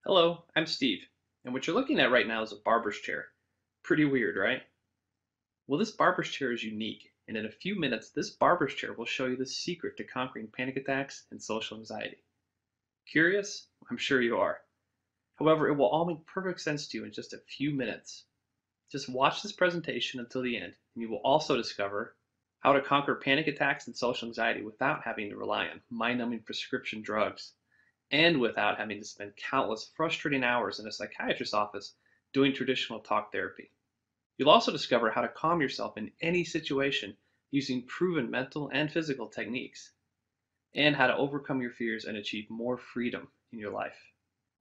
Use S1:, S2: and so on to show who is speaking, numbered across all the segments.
S1: Hello, I'm Steve, and what you're looking at right now is a barber's chair. Pretty weird, right? Well, this barber's chair is unique, and in a few minutes, this barber's chair will show you the secret to conquering panic attacks and social anxiety. Curious? I'm sure you are. However, it will all make perfect sense to you in just a few minutes. Just watch this presentation until the end, and you will also discover how to conquer panic attacks and social anxiety without having to rely on mind-numbing prescription drugs and without having to spend countless frustrating hours in a psychiatrist's office doing traditional talk therapy. You'll also discover how to calm yourself in any situation using proven mental and physical techniques, and how to overcome your fears and achieve more freedom in your life.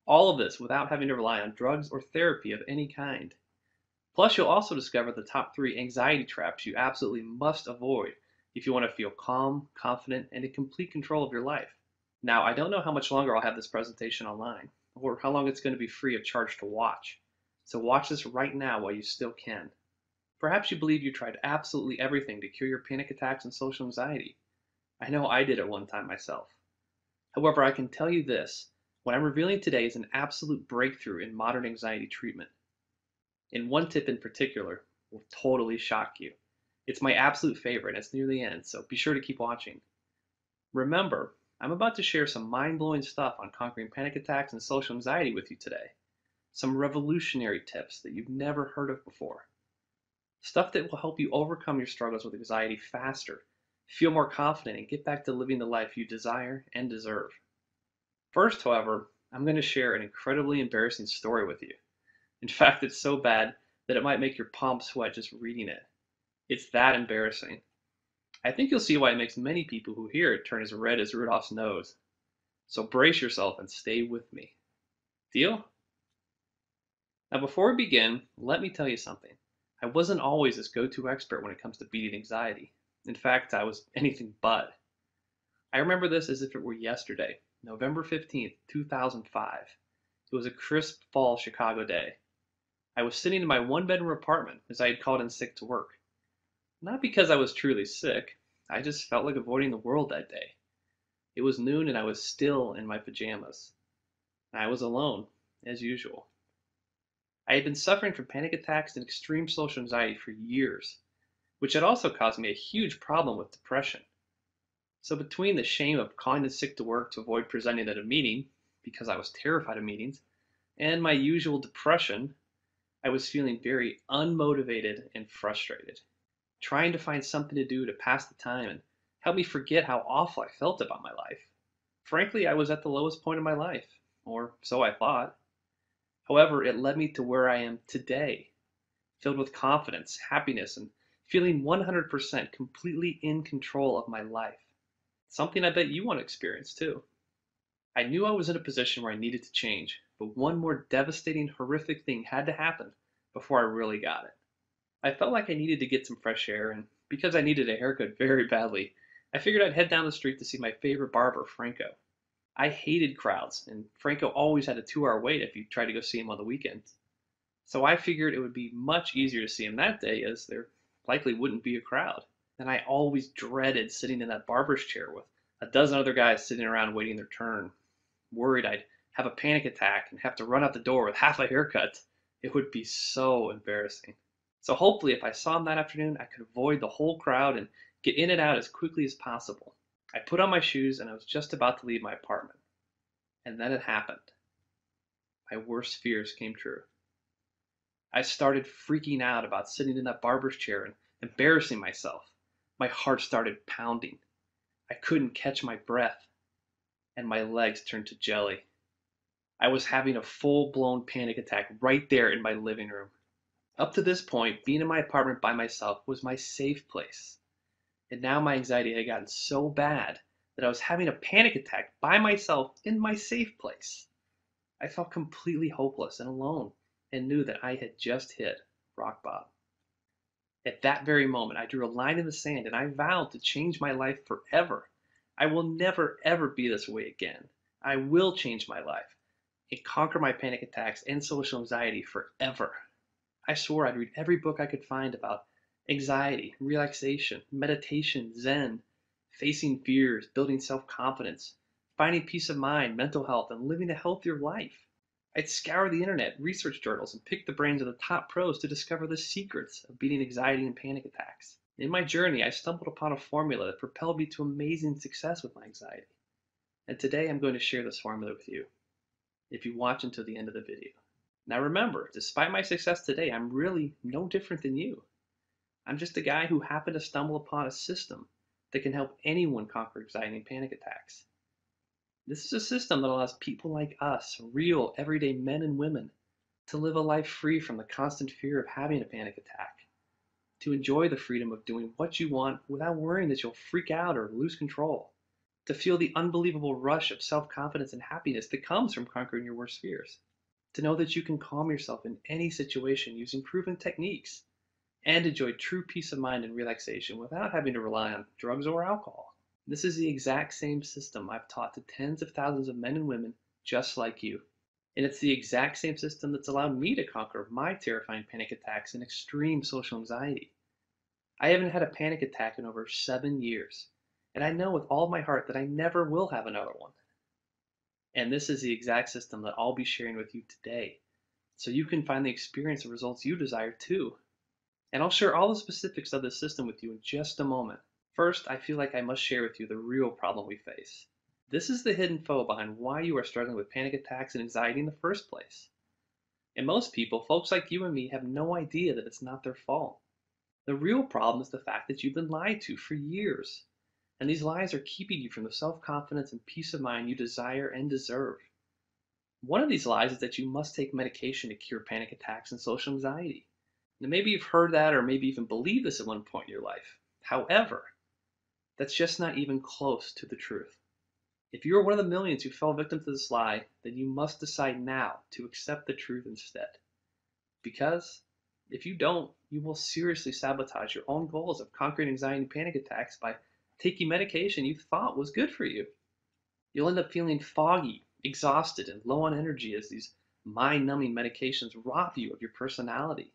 S1: All of this without having to rely on drugs or therapy of any kind. Plus, you'll also discover the top 3 anxiety traps you absolutely must avoid if you want to feel calm, confident, and in complete control of your life. Now, I don't know how much longer I'll have this presentation online, or how long it's going to be free of charge to watch. So watch this right now while you still can. Perhaps you believe you tried absolutely everything to cure your panic attacks and social anxiety. I know I did at one time myself. However, I can tell you this, what I'm revealing today is an absolute breakthrough in modern anxiety treatment. And one tip in particular will totally shock you. It's my absolute favorite, and it's near the end, so be sure to keep watching. Remember, I'm about to share some mind-blowing stuff on conquering panic attacks and social anxiety with you today. Some revolutionary tips that you've never heard of before. Stuff that will help you overcome your struggles with anxiety faster, feel more confident, and get back to living the life you desire and deserve. First, however, I'm going to share an incredibly embarrassing story with you. In fact, it's so bad that it might make your palms sweat just reading it. It's that embarrassing. I think you'll see why it makes many people who hear it turn as red as Rudolph's nose. So brace yourself and stay with me. Deal? Now, before we begin, let me tell you something. I wasn't always this go-to expert when it comes to beating anxiety. In fact, I was anything but. I remember this as if it were yesterday, November 15th, 2005. It was a crisp fall Chicago day. I was sitting in my one-bedroom apartment as I had called in sick to work. Not because I was truly sick, I just felt like avoiding the world that day. It was noon and I was still in my pajamas. I was alone, as usual. I had been suffering from panic attacks and extreme social anxiety for years, which had also caused me a huge problem with depression. So between the shame of calling in sick to work to avoid presenting at a meeting, because I was terrified of meetings, and my usual depression, I was feeling very unmotivated and frustrated, trying to find something to do to pass the time and help me forget how awful I felt about my life. Frankly, I was at the lowest point of my life, or so I thought. However, it led me to where I am today, filled with confidence, happiness, and feeling 100% completely in control of my life. Something I bet you want to experience too. I knew I was in a position where I needed to change, but one more devastating, horrific thing had to happen before I really got it. I felt like I needed to get some fresh air, and because I needed a haircut very badly, I figured I'd head down the street to see my favorite barber, Franco. I hated crowds, and Franco always had a 2-hour wait if you tried to go see him on the weekends. So I figured it would be much easier to see him that day as there likely wouldn't be a crowd. And I always dreaded sitting in that barber's chair with a dozen other guys sitting around waiting their turn, worried I'd have a panic attack and have to run out the door with half a haircut. It would be so embarrassing. So hopefully if I saw him that afternoon, I could avoid the whole crowd and get in and out as quickly as possible. I put on my shoes and I was just about to leave my apartment. And then it happened. My worst fears came true. I started freaking out about sitting in that barber's chair and embarrassing myself. My heart started pounding. I couldn't catch my breath, and my legs turned to jelly. I was having a full-blown panic attack right there in my living room. Up to this point, being in my apartment by myself was my safe place. And now my anxiety had gotten so bad that I was having a panic attack by myself in my safe place. I felt completely hopeless and alone and knew that I had just hit rock bottom. At that very moment, I drew a line in the sand and I vowed to change my life forever. I will never, ever be this way again. I will change my life and conquer my panic attacks and social anxiety forever. I swore I'd read every book I could find about anxiety, relaxation, meditation, Zen, facing fears, building self confidence, finding peace of mind, mental health, and living a healthier life. I'd scour the internet, research journals, and pick the brains of the top pros to discover the secrets of beating anxiety and panic attacks. In my journey, I stumbled upon a formula that propelled me to amazing success with my anxiety. And today I'm going to share this formula with you, if you watch until the end of the video. Now remember, despite my success today, I'm really no different than you. I'm just a guy who happened to stumble upon a system that can help anyone conquer anxiety and panic attacks. This is a system that allows people like us, real, everyday men and women, to live a life free from the constant fear of having a panic attack, to enjoy the freedom of doing what you want without worrying that you'll freak out or lose control, to feel the unbelievable rush of self-confidence and happiness that comes from conquering your worst fears, to know that you can calm yourself in any situation using proven techniques, and enjoy true peace of mind and relaxation without having to rely on drugs or alcohol. This is the exact same system I've taught to tens of thousands of men and women just like you. And it's the exact same system that's allowed me to conquer my terrifying panic attacks and extreme social anxiety. I haven't had a panic attack in over 7 years, and I know with all my heart that I never will have another one. And this is the exact system that I'll be sharing with you today, so you can find the experience and results you desire too. And I'll share all the specifics of this system with you in just a moment. First, I feel like I must share with you the real problem we face. This is the hidden foe behind why you are struggling with panic attacks and anxiety in the first place. And most people, folks like you and me, have no idea that it's not their fault. The real problem is the fact that you've been lied to for years. And these lies are keeping you from the self-confidence and peace of mind you desire and deserve. One of these lies is that you must take medication to cure panic attacks and social anxiety. Now, maybe you've heard that or maybe even believed this at one point in your life. However, that's just not even close to the truth. If you are one of the millions who fell victim to this lie, then you must decide now to accept the truth instead. Because if you don't, you will seriously sabotage your own goals of conquering anxiety and panic attacks by taking medication you thought was good for you. You'll end up feeling foggy, exhausted, and low on energy as these mind-numbing medications rob you of your personality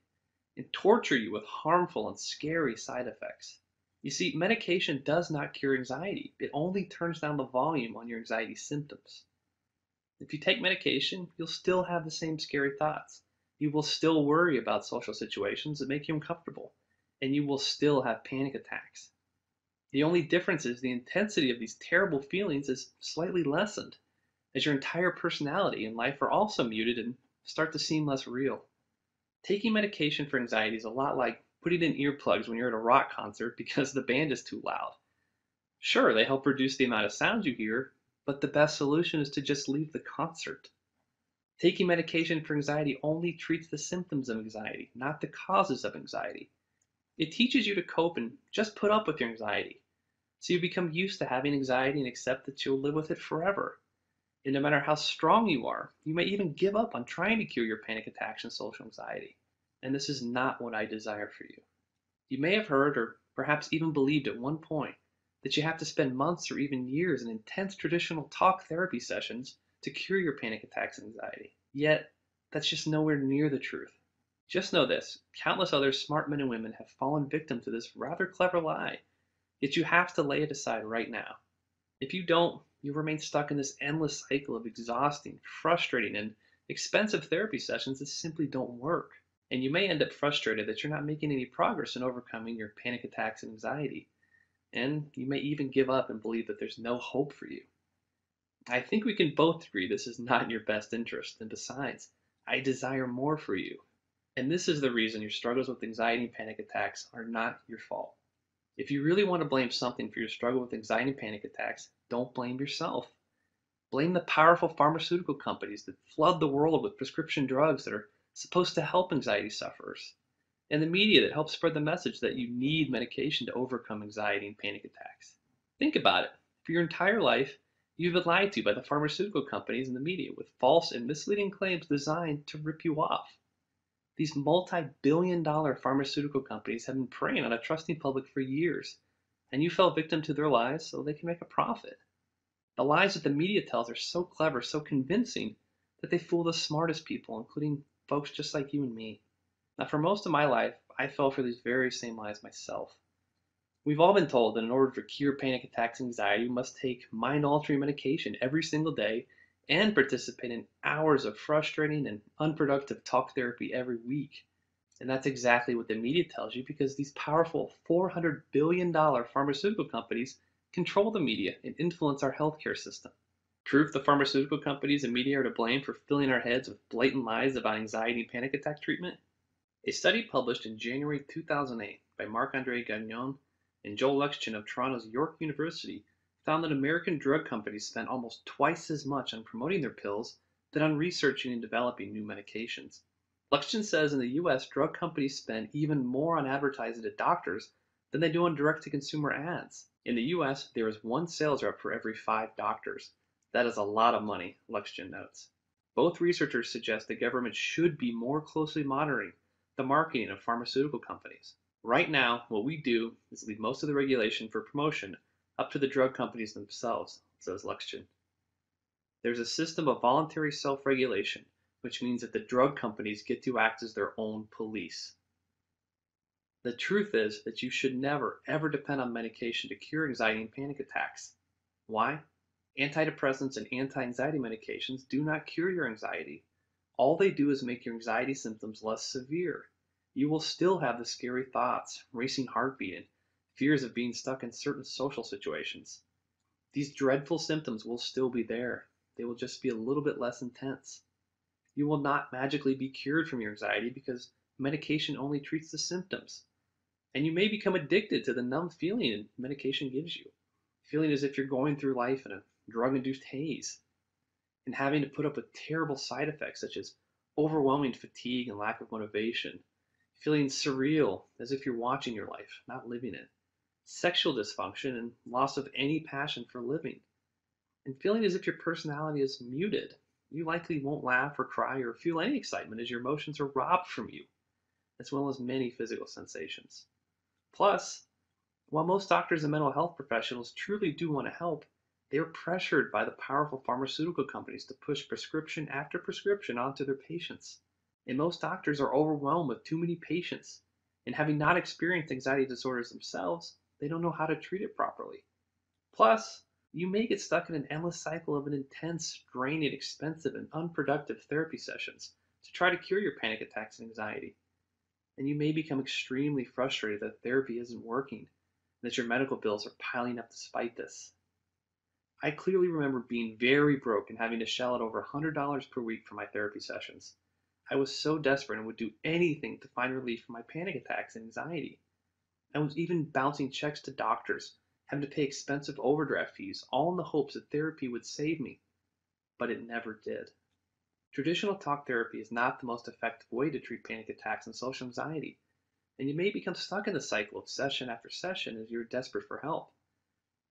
S1: and torture you with harmful and scary side effects. You see, medication does not cure anxiety. It only turns down the volume on your anxiety symptoms. If you take medication, you'll still have the same scary thoughts. You will still worry about social situations that make you uncomfortable, and you will still have panic attacks. The only difference is the intensity of these terrible feelings is slightly lessened, as your entire personality and life are also muted and start to seem less real. Taking medication for anxiety is a lot like putting in earplugs when you're at a rock concert because the band is too loud. Sure, they help reduce the amount of sound you hear, but the best solution is to just leave the concert. Taking medication for anxiety only treats the symptoms of anxiety, not the causes of anxiety. It teaches you to cope and just put up with your anxiety, so you become used to having anxiety and accept that you'll live with it forever. And no matter how strong you are, you may even give up on trying to cure your panic attacks and social anxiety. And this is not what I desire for you. You may have heard or perhaps even believed at one point that you have to spend months or even years in intense traditional talk therapy sessions to cure your panic attacks and anxiety. Yet, that's just nowhere near the truth. Just know this, countless other smart men and women have fallen victim to this rather clever lie, yet you have to lay it aside right now. If you don't, you remain stuck in this endless cycle of exhausting, frustrating, and expensive therapy sessions that simply don't work. And you may end up frustrated that you're not making any progress in overcoming your panic attacks and anxiety. And you may even give up and believe that there's no hope for you. I think we can both agree this is not in your best interest, and besides, I desire more for you. And this is the reason your struggles with anxiety and panic attacks are not your fault. If you really want to blame something for your struggle with anxiety and panic attacks, don't blame yourself. Blame the powerful pharmaceutical companies that flood the world with prescription drugs that are supposed to help anxiety sufferers, and the media that helps spread the message that you need medication to overcome anxiety and panic attacks. Think about it. For your entire life, you've been lied to by the pharmaceutical companies and the media with false and misleading claims designed to rip you off. These multi-billion-dollar pharmaceutical companies have been preying on a trusting public for years, and you fell victim to their lies so they can make a profit. The lies that the media tells are so clever, so convincing, that they fool the smartest people, including folks just like you and me. Now, for most of my life, I fell for these very same lies myself. We've all been told that in order to cure panic attacks and anxiety, you must take mind-altering medication every single day and participate in hours of frustrating and unproductive talk therapy every week. And that's exactly what the media tells you because these powerful $400 billion pharmaceutical companies control the media and influence our healthcare system. Proof the pharmaceutical companies and media are to blame for filling our heads with blatant lies about anxiety and panic attack treatment? A study published in January 2008 by Marc-André Gagnon and Joel Lexchen of Toronto's York University found that American drug companies spent almost twice as much on promoting their pills than on researching and developing new medications. Lexchen says in the US, drug companies spend even more on advertising to doctors than they do on direct-to-consumer ads. In the US, there is one sales rep for every 5 doctors. That is a lot of money, Lexchen notes. Both researchers suggest the government should be more closely monitoring the marketing of pharmaceutical companies. Right now, what we do is leave most of the regulation for promotion up to the drug companies themselves, says Lexchen. There's a system of voluntary self-regulation, which means that the drug companies get to act as their own police. The truth is that you should never, ever depend on medication to cure anxiety and panic attacks. Why? Antidepressants and anti-anxiety medications do not cure your anxiety. All they do is make your anxiety symptoms less severe. You will still have the scary thoughts, racing heartbeat, and fears of being stuck in certain social situations. These dreadful symptoms will still be there. They will just be a little bit less intense. You will not magically be cured from your anxiety because medication only treats the symptoms. And you may become addicted to the numb feeling medication gives you, feeling as if you're going through life in a drug-induced haze, and having to put up with terrible side effects such as overwhelming fatigue and lack of motivation, feeling surreal as if you're watching your life, not living it, sexual dysfunction and loss of any passion for living, and feeling as if your personality is muted. You likely won't laugh or cry or feel any excitement as your emotions are robbed from you, as well as many physical sensations. Plus, while most doctors and mental health professionals truly do want to help, they are pressured by the powerful pharmaceutical companies to push prescription after prescription onto their patients. And most doctors are overwhelmed with too many patients, and having not experienced anxiety disorders themselves, they don't know how to treat it properly. Plus, you may get stuck in an endless cycle of an intense, draining, expensive, and unproductive therapy sessions to try to cure your panic attacks and anxiety. And you may become extremely frustrated that therapy isn't working and that your medical bills are piling up despite this. I clearly remember being very broke and having to shell out over $100 per week for my therapy sessions. I was so desperate and would do anything to find relief from my panic attacks and anxiety. I was even bouncing checks to doctors, having to pay expensive overdraft fees, all in the hopes that therapy would save me. But it never did. Traditional talk therapy is not the most effective way to treat panic attacks and social anxiety, and you may become stuck in the cycle of session after session as you're desperate for help.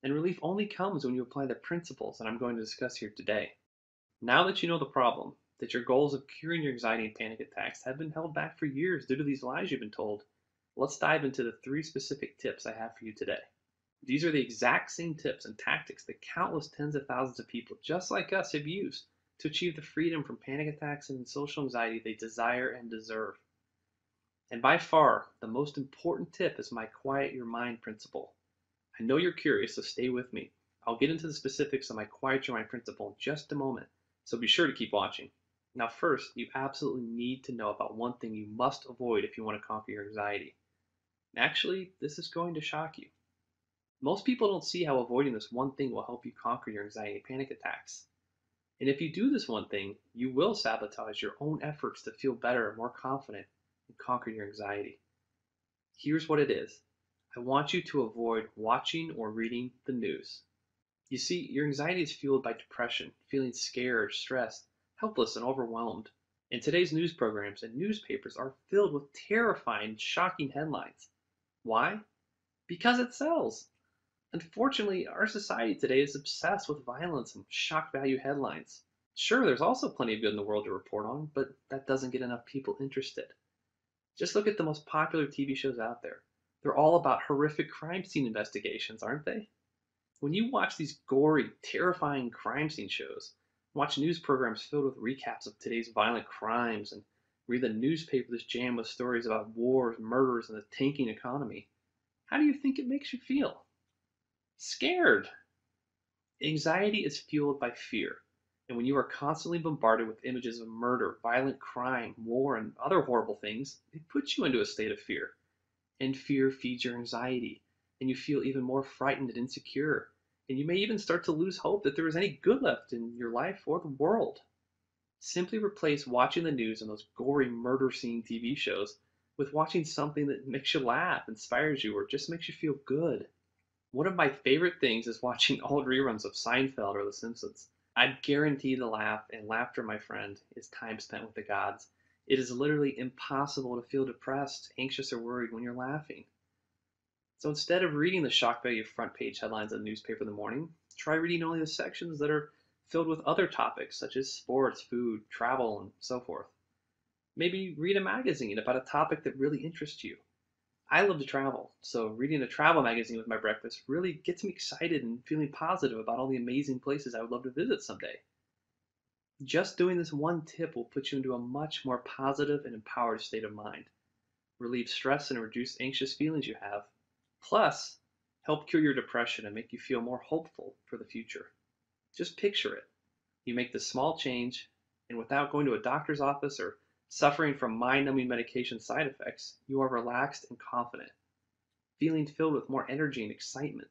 S1: And relief only comes when you apply the principles that I'm going to discuss here today. Now that you know the problem, that your goals of curing your anxiety and panic attacks have been held back for years due to these lies you've been told, let's dive into the 3 specific tips I have for you today. These are the exact same tips and tactics that countless tens of thousands of people just like us have used to achieve the freedom from panic attacks and social anxiety they desire and deserve. And by far, the most important tip is my quiet your mind principle. I know you're curious, so stay with me. I'll get into the specifics of my quiet your mind principle in just a moment, so be sure to keep watching. Now first, you absolutely need to know about one thing you must avoid if you want to conquer your anxiety. Actually, this is going to shock you. Most people don't see how avoiding this one thing will help you conquer your anxiety and panic attacks. And if you do this one thing, you will sabotage your own efforts to feel better and more confident and conquer your anxiety. Here's what it is. I want you to avoid watching or reading the news. You see, your anxiety is fueled by depression, feeling scared, stressed, helpless, and overwhelmed. And today's news programs and newspapers are filled with terrifying, shocking headlines. Why? Because it sells. Unfortunately, our society today is obsessed with violence and shock value headlines. Sure, there's also plenty of good in the world to report on, but that doesn't get enough people interested. Just look at the most popular TV shows out there. They're all about horrific crime scene investigations, aren't they? When you watch these gory, terrifying crime scene shows, watch news programs filled with recaps of today's violent crimes, and read the newspapers jammed with stories about wars, murders, and the tanking economy, how do you think it makes you feel? Scared. Anxiety is fueled by fear, And when you are constantly bombarded with images of murder, violent crime, war, and other horrible things, it puts you into a state of fear. And fear feeds your anxiety, and you feel even more frightened and insecure. And you may even start to lose hope that there is any good left in your life or the world. Simply replace watching the news and those gory murder scene TV shows with watching something that makes you laugh, inspires you, or just makes you feel good. One of my favorite things is watching old reruns of Seinfeld or The Simpsons. I guarantee the laugh and laughter, my friend, is time spent with the gods. It is literally impossible to feel depressed, anxious, or worried when you're laughing. So instead of reading the shock value front page headlines of the newspaper in the morning, try reading only the sections that are filled with other topics such as sports, food, travel, and so forth. Maybe read a magazine about a topic that really interests you. I love to travel, so reading a travel magazine with my breakfast really gets me excited and feeling positive about all the amazing places I would love to visit someday. Just doing this one tip will put you into a much more positive and empowered state of mind, relieve stress and reduce anxious feelings you have, plus help cure your depression and make you feel more hopeful for the future. Just picture it. You make this small change, and without going to a doctor's office or suffering from mind-numbing medication side effects, you are relaxed and confident, feeling filled with more energy and excitement.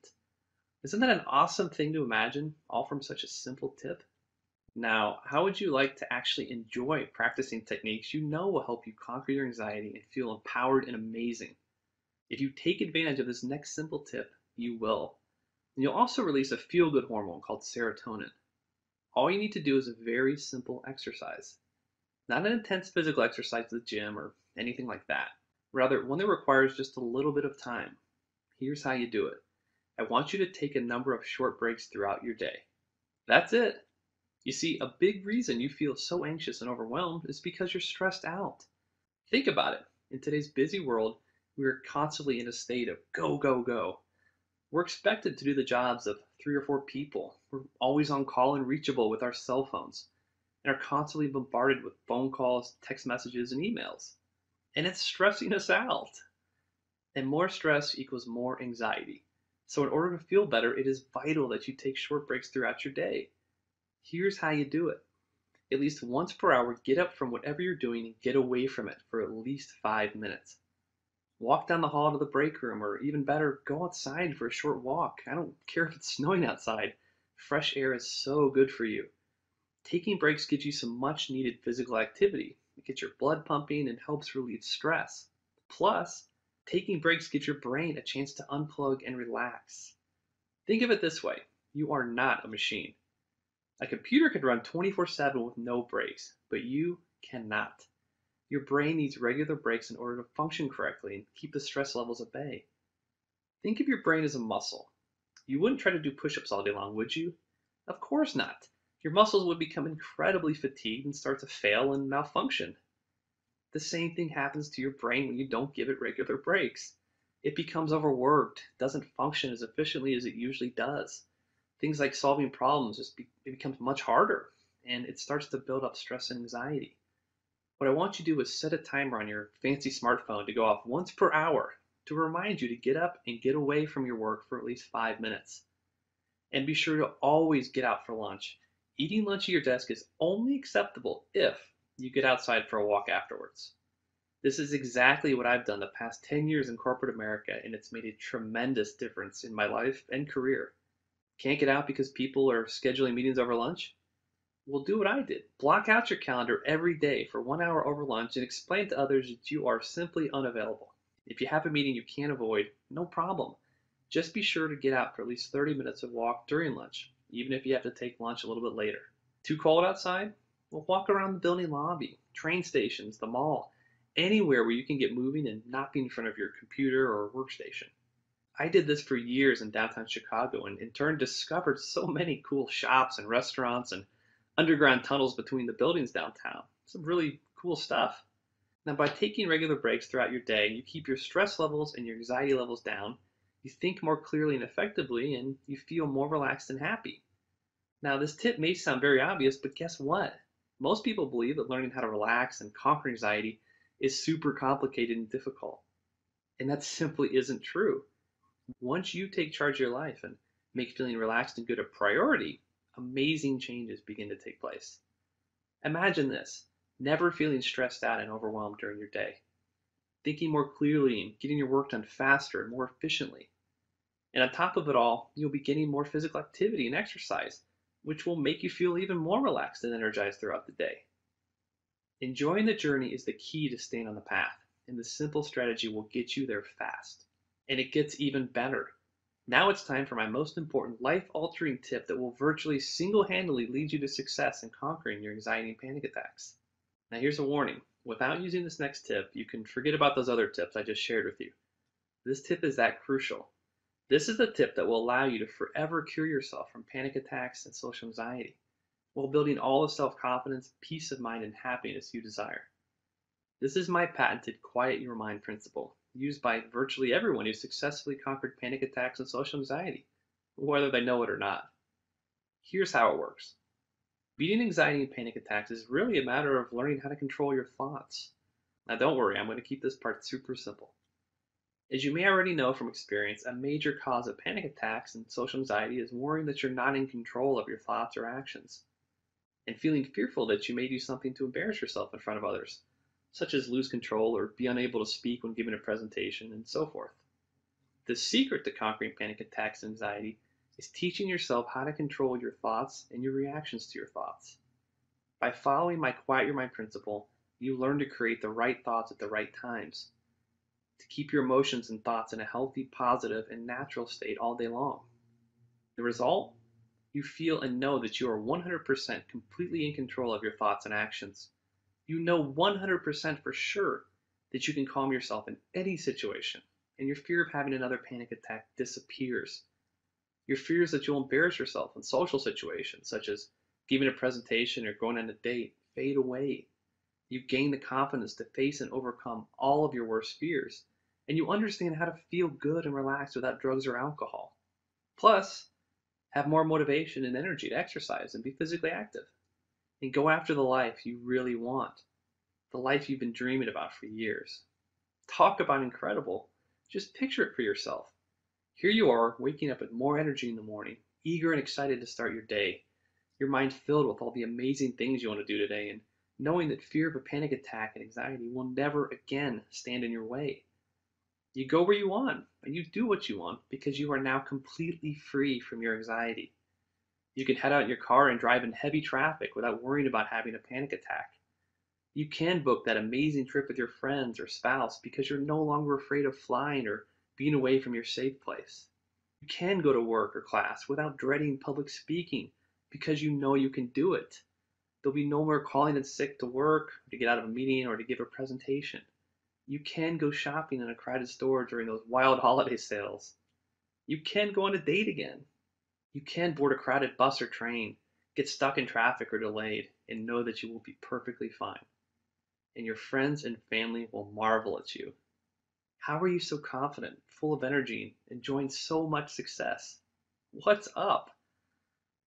S1: Isn't that an awesome thing to imagine, all from such a simple tip? Now, how would you like to actually enjoy practicing techniques you know will help you conquer your anxiety and feel empowered and amazing? If you take advantage of this next simple tip, you will. And you'll also release a feel-good hormone called serotonin. All you need to do is a very simple exercise. Not an intense physical exercise at the gym or anything like that. Rather, one that requires just a little bit of time. Here's how you do it. I want you to take a number of short breaks throughout your day. That's it. You see, a big reason you feel so anxious and overwhelmed is because you're stressed out. Think about it. In today's busy world, we are constantly in a state of go, go, go. We're expected to do the jobs of 3 or 4 people. We're always on call and reachable with our cell phones and are constantly bombarded with phone calls, text messages, and emails. And it's stressing us out. And more stress equals more anxiety. So, in order to feel better, it is vital that you take short breaks throughout your day. Here's how you do it. At least once per hour, get up from whatever you're doing and get away from it for at least 5 minutes. Walk down the hall to the break room, or even better, go outside for a short walk. I don't care if it's snowing outside. Fresh air is so good for you. Taking breaks gives you some much needed physical activity. It gets your blood pumping and helps relieve stress. Plus, taking breaks gives your brain a chance to unplug and relax. Think of it this way. You are not a machine. A computer could run 24/7 with no breaks, but you cannot. Your brain needs regular breaks in order to function correctly and keep the stress levels at bay. Think of your brain as a muscle. You wouldn't try to do push-ups all day long, would you? Of course not. Your muscles would become incredibly fatigued and start to fail and malfunction. The same thing happens to your brain when you don't give it regular breaks. It becomes overworked, doesn't function as efficiently as it usually does. Things like solving problems it becomes much harder, and it starts to build up stress and anxiety. What I want you to do is set a timer on your fancy smartphone to go off once per hour to remind you to get up and get away from your work for at least 5 minutes. And be sure to always get out for lunch. Eating lunch at your desk is only acceptable if you get outside for a walk afterwards. This is exactly what I've done the past 10 years in corporate America, and it's made a tremendous difference in my life and career. Can't get out because people are scheduling meetings over lunch? Well, do what I did. Block out your calendar every day for 1 hour over lunch and explain to others that you are simply unavailable. If you have a meeting you can't avoid, no problem. Just be sure to get out for at least 30 minutes of walk during lunch, even if you have to take lunch a little bit later. Too cold outside? Well, walk around the building lobby, train stations, the mall, anywhere where you can get moving and not be in front of your computer or workstation. I did this for years in downtown Chicago and in turn discovered so many cool shops and restaurants and underground tunnels between the buildings downtown. Some really cool stuff. Now, by taking regular breaks throughout your day, you keep your stress levels and your anxiety levels down, you think more clearly and effectively, and you feel more relaxed and happy. Now, this tip may sound very obvious, but guess what? Most people believe that learning how to relax and conquer anxiety is super complicated and difficult. And that simply isn't true. Once you take charge of your life and make feeling relaxed and good a priority, amazing changes begin to take place. Imagine this: never feeling stressed out and overwhelmed during your day, thinking more clearly and getting your work done faster and more efficiently. And on top of it all, you'll be getting more physical activity and exercise, which will make you feel even more relaxed and energized throughout the day. Enjoying the journey is the key to staying on the path, and the simple strategy will get you there fast. And it gets even better. Now it's time for my most important life-altering tip that will virtually single-handedly lead you to success in conquering your anxiety and panic attacks. Now here's a warning. Without using this next tip, you can forget about those other tips I just shared with you. This tip is that crucial. This is the tip that will allow you to forever cure yourself from panic attacks and social anxiety, while building all the self-confidence, peace of mind, and happiness you desire. This is my patented quiet your mind principle, used by virtually everyone who successfully conquered panic attacks and social anxiety, whether they know it or not. Here's how it works. Beating anxiety and panic attacks is really a matter of learning how to control your thoughts. Now don't worry, I'm going to keep this part super simple. As you may already know from experience, a major cause of panic attacks and social anxiety is worrying that you're not in control of your thoughts or actions, and feeling fearful that you may do something to embarrass yourself in front of others, such as lose control or be unable to speak when giving a presentation, and so forth. The secret to conquering panic attacks and anxiety is teaching yourself how to control your thoughts and your reactions to your thoughts. By following my quiet your mind principle, you learn to create the right thoughts at the right times, to keep your emotions and thoughts in a healthy, positive, and natural state all day long. The result? You feel and know that you are 100% completely in control of your thoughts and actions. You know 100% for sure that you can calm yourself in any situation, and your fear of having another panic attack disappears. Your fears that you'll embarrass yourself in social situations, such as giving a presentation or going on a date, fade away. You gain the confidence to face and overcome all of your worst fears, and you understand how to feel good and relaxed without drugs or alcohol. Plus, have more motivation and energy to exercise and be physically active, and go after the life you really want, the life you've been dreaming about for years. Talk about incredible. Just picture it for yourself. Here you are, waking up with more energy in the morning, eager and excited to start your day, your mind filled with all the amazing things you want to do today, and knowing that fear of a panic attack and anxiety will never again stand in your way. You go where you want, and you do what you want because you are now completely free from your anxiety. You can head out in your car and drive in heavy traffic without worrying about having a panic attack. You can book that amazing trip with your friends or spouse because you're no longer afraid of flying or being away from your safe place. You can go to work or class without dreading public speaking because you know you can do it. There'll be no more calling in sick to work, or to get out of a meeting, or to give a presentation. You can go shopping in a crowded store during those wild holiday sales. You can go on a date again. You can board a crowded bus or train, get stuck in traffic or delayed, and know that you will be perfectly fine. And your friends and family will marvel at you. How are you so confident, full of energy, enjoying so much success? What's up?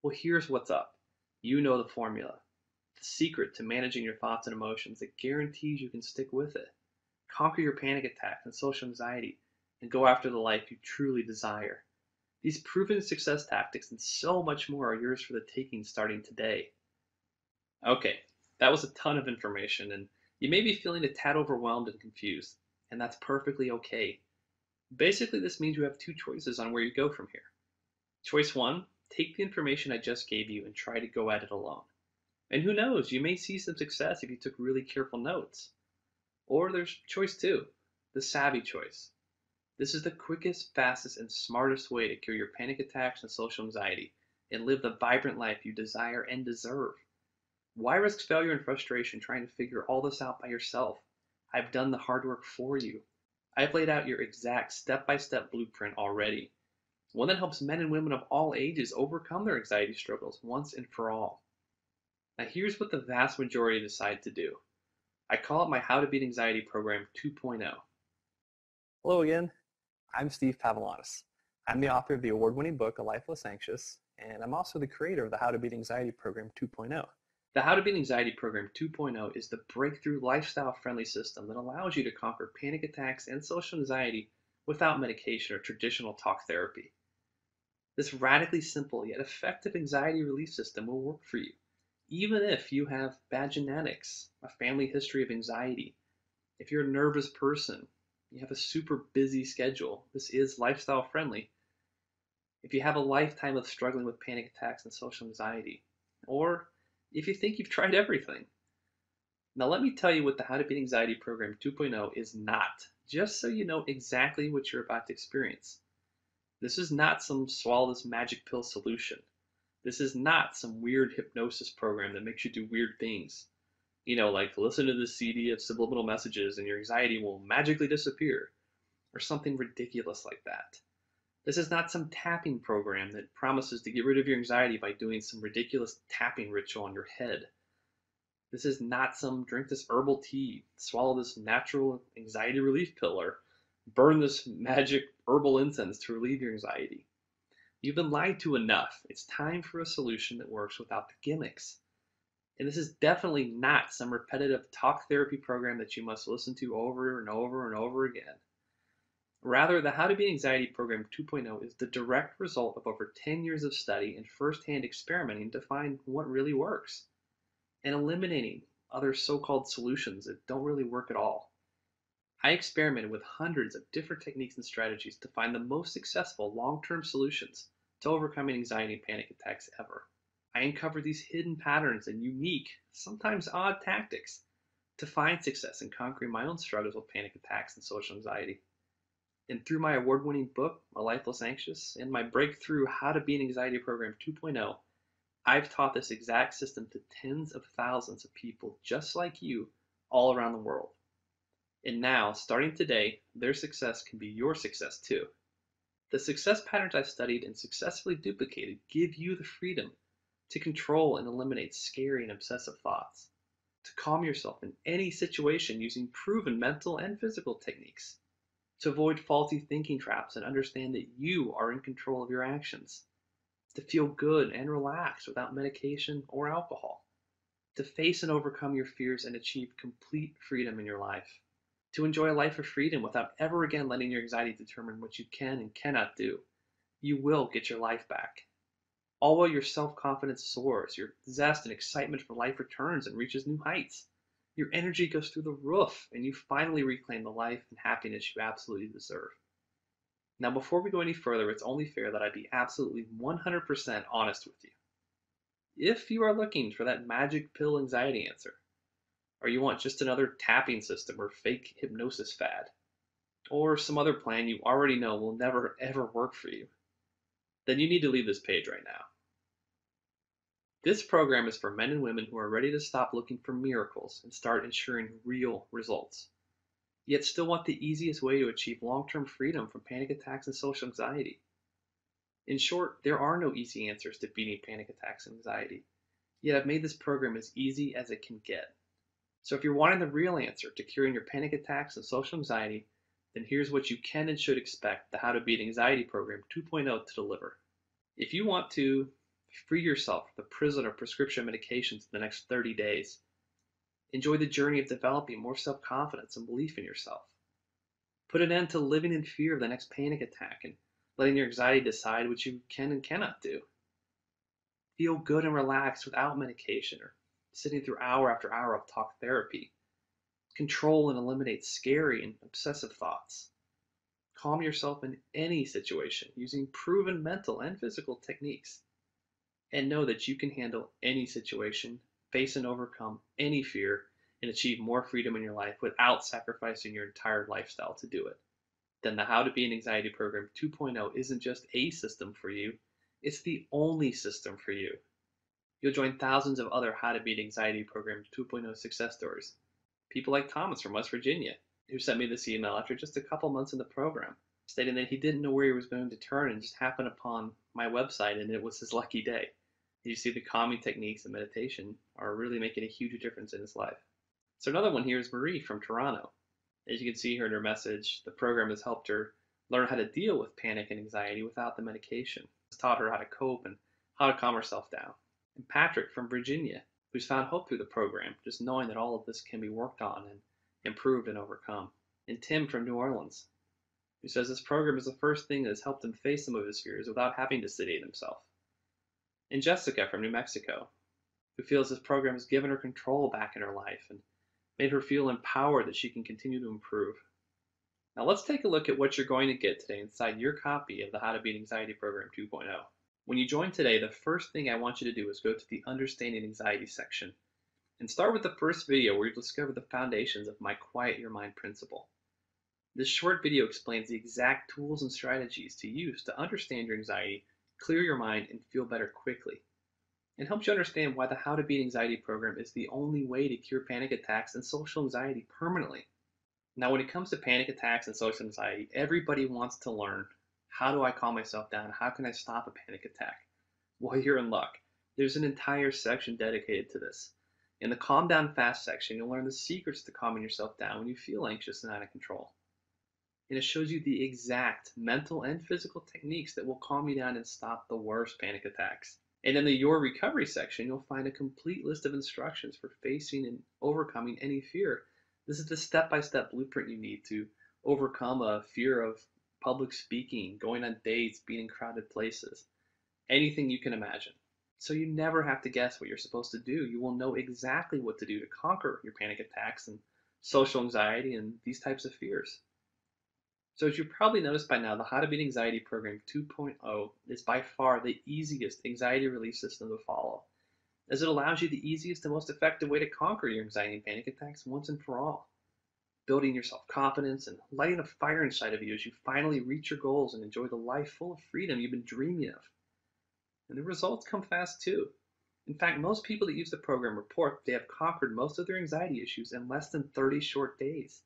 S1: Well, here's what's up. You know the formula, the secret to managing your thoughts and emotions that guarantees you can stick with it. Conquer your panic attacks and social anxiety, and go after the life you truly desire. These proven success tactics and so much more are yours for the taking starting today. Okay, that was a ton of information, and you may be feeling a tad overwhelmed and confused, and that's perfectly okay. Basically, this means you have two choices on where you go from here. Choice one, take the information I just gave you and try to go at it alone. And who knows, you may see some success if you took really careful notes. Or there's choice two, the savvy choice. This is the quickest, fastest, and smartest way to cure your panic attacks and social anxiety and live the vibrant life you desire and deserve. Why risk failure and frustration trying to figure all this out by yourself? I've done the hard work for you. I've laid out your exact step-by-step blueprint already, one that helps men and women of all ages overcome their anxiety struggles once and for all. Now here's what the vast majority decide to do. I call it my How to Beat Anxiety Program 2.0.
S2: Hello again, I'm Steve Pavlonis. I'm the author of the award-winning book, A Life Less Anxious, and I'm also the creator of the How to Beat Anxiety Program 2.0.
S1: The How to Beat Anxiety Program 2.0 is the breakthrough lifestyle-friendly system that allows you to conquer panic attacks and social anxiety without medication or traditional talk therapy. This radically simple yet effective anxiety relief system will work for you, even if you have bad genetics, a family history of anxiety, if you're a nervous person, you have a super busy schedule. This is lifestyle friendly. If you have a lifetime of struggling with panic attacks and social anxiety, or if you think you've tried everything. Now, let me tell you what the How to Beat Anxiety Program 2.0 is not, just so you know exactly what you're about to experience. This is not some swallow this magic pill solution. This is not some weird hypnosis program that makes you do weird things. Like listen to this CD of subliminal messages and your anxiety will magically disappear, or something ridiculous like that. This is not some tapping program that promises to get rid of your anxiety by doing some ridiculous tapping ritual on your head. This is not some drink this herbal tea, swallow this natural anxiety relief pill, or burn this magic herbal incense to relieve your anxiety. You've been lied to enough. It's time for a solution that works without the gimmicks. And this is definitely not some repetitive talk therapy program that you must listen to over and over and over again. Rather, the How to Beat Anxiety Program 2.0 is the direct result of over 10 years of study and firsthand experimenting to find what really works, and eliminating other so-called solutions that don't really work at all. I experimented with hundreds of different techniques and strategies to find the most successful long-term solutions to overcoming anxiety and panic attacks ever. I uncovered these hidden patterns and unique, sometimes odd tactics to find success in conquering my own struggles with panic attacks and social anxiety. And through my award-winning book, A Life Less Anxious, and my breakthrough How to Beat Anxiety Program 2.0, I've taught this exact system to tens of thousands of people just like you all around the world. And now, starting today, their success can be your success too. The success patterns I've studied and successfully duplicated give you the freedom to control and eliminate scary and obsessive thoughts, to calm yourself in any situation using proven mental and physical techniques, to avoid faulty thinking traps and understand that you are in control of your actions, to feel good and relaxed without medication or alcohol, to face and overcome your fears and achieve complete freedom in your life, to enjoy a life of freedom without ever again letting your anxiety determine what you can and cannot do. You will get your life back. All while your self-confidence soars, your zest and excitement for life returns and reaches new heights. Your energy goes through the roof, and you finally reclaim the life and happiness you absolutely deserve. Now, before we go any further, it's only fair that I be absolutely 100% honest with you. If you are looking for that magic pill anxiety answer, or you want just another tapping system or fake hypnosis fad, or some other plan you already know will never ever work for you, then you need to leave this page right now. This program is for men and women who are ready to stop looking for miracles and start ensuring real results, yet still want the easiest way to achieve long-term freedom from panic attacks and social anxiety. In short, there are no easy answers to beating panic attacks and anxiety, yet I've made this program as easy as it can get. So if you're wanting the real answer to curing your panic attacks and social anxiety, then here's what you can and should expect the How to Beat Anxiety Program 2.0 to deliver. If you want to free yourself from the prison of prescription medications in the next 30 days, enjoy the journey of developing more self-confidence and belief in yourself, put an end to living in fear of the next panic attack and letting your anxiety decide what you can and cannot do, feel good and relaxed without medication or sitting through hour after hour of talk therapy, control and eliminate scary and obsessive thoughts, calm yourself in any situation using proven mental and physical techniques, and know that you can handle any situation, face and overcome any fear, and achieve more freedom in your life without sacrificing your entire lifestyle to do it. Then the How to Beat Anxiety Program 2.0 isn't just a system for you, it's the only system for you. You'll join thousands of other How to Beat Anxiety Program 2.0 success stories. People like Thomas from West Virginia, who sent me this email after just a couple months in the program, stating that he didn't know where he was going to turn and just happened upon my website and it was his lucky day. You see, the calming techniques and meditation are really making a huge difference in his life. So another one here is Marie from Toronto. As you can see here in her message, the program has helped her learn how to deal with panic and anxiety without the medication. It's taught her how to cope and how to calm herself down. And Patrick from Virginia, who's found hope through the program, just knowing that all of this can be worked on and improved and overcome. And Tim from New Orleans, who says this program is the first thing that has helped him face some of his fears without having to sedate himself. And Jessica from New Mexico, who feels this program has given her control back in her life and made her feel empowered that she can continue to improve. Now let's take a look at what you're going to get today inside your copy of the How to Beat Anxiety Program 2.0. When you join today, the first thing I want you to do is go to the Understanding Anxiety section and start with the first video where you discover the foundations of my Quiet Your Mind principle. This short video explains the exact tools and strategies to use to understand your anxiety, clear your mind, and feel better quickly. It helps you understand why the How to Beat Anxiety program is the only way to cure panic attacks and social anxiety permanently. Now, when it comes to panic attacks and social anxiety, everybody wants to learn, how do I calm myself down? How can I stop a panic attack? Well, you're in luck. There's an entire section dedicated to this. In the Calm Down Fast section, you'll learn the secrets to calming yourself down when you feel anxious and out of control. And it shows you the exact mental and physical techniques that will calm you down and stop the worst panic attacks. And in the Your Recovery section, you'll find a complete list of instructions for facing and overcoming any fear. This is the step-by-step blueprint you need to overcome a fear of public speaking, going on dates, being in crowded places, anything you can imagine. So you never have to guess what you're supposed to do. You will know exactly what to do to conquer your panic attacks and social anxiety and these types of fears. So as you probably noticed by now, the How to Beat Anxiety Program 2.0 is by far the easiest anxiety relief system to follow, as it allows you the easiest and most effective way to conquer your anxiety and panic attacks once and for all, building your self-confidence and lighting a fire inside of you as you finally reach your goals and enjoy the life full of freedom you've been dreaming of. And the results come fast too. In fact, most people that use the program report they have conquered most of their anxiety issues in less than 30 short days.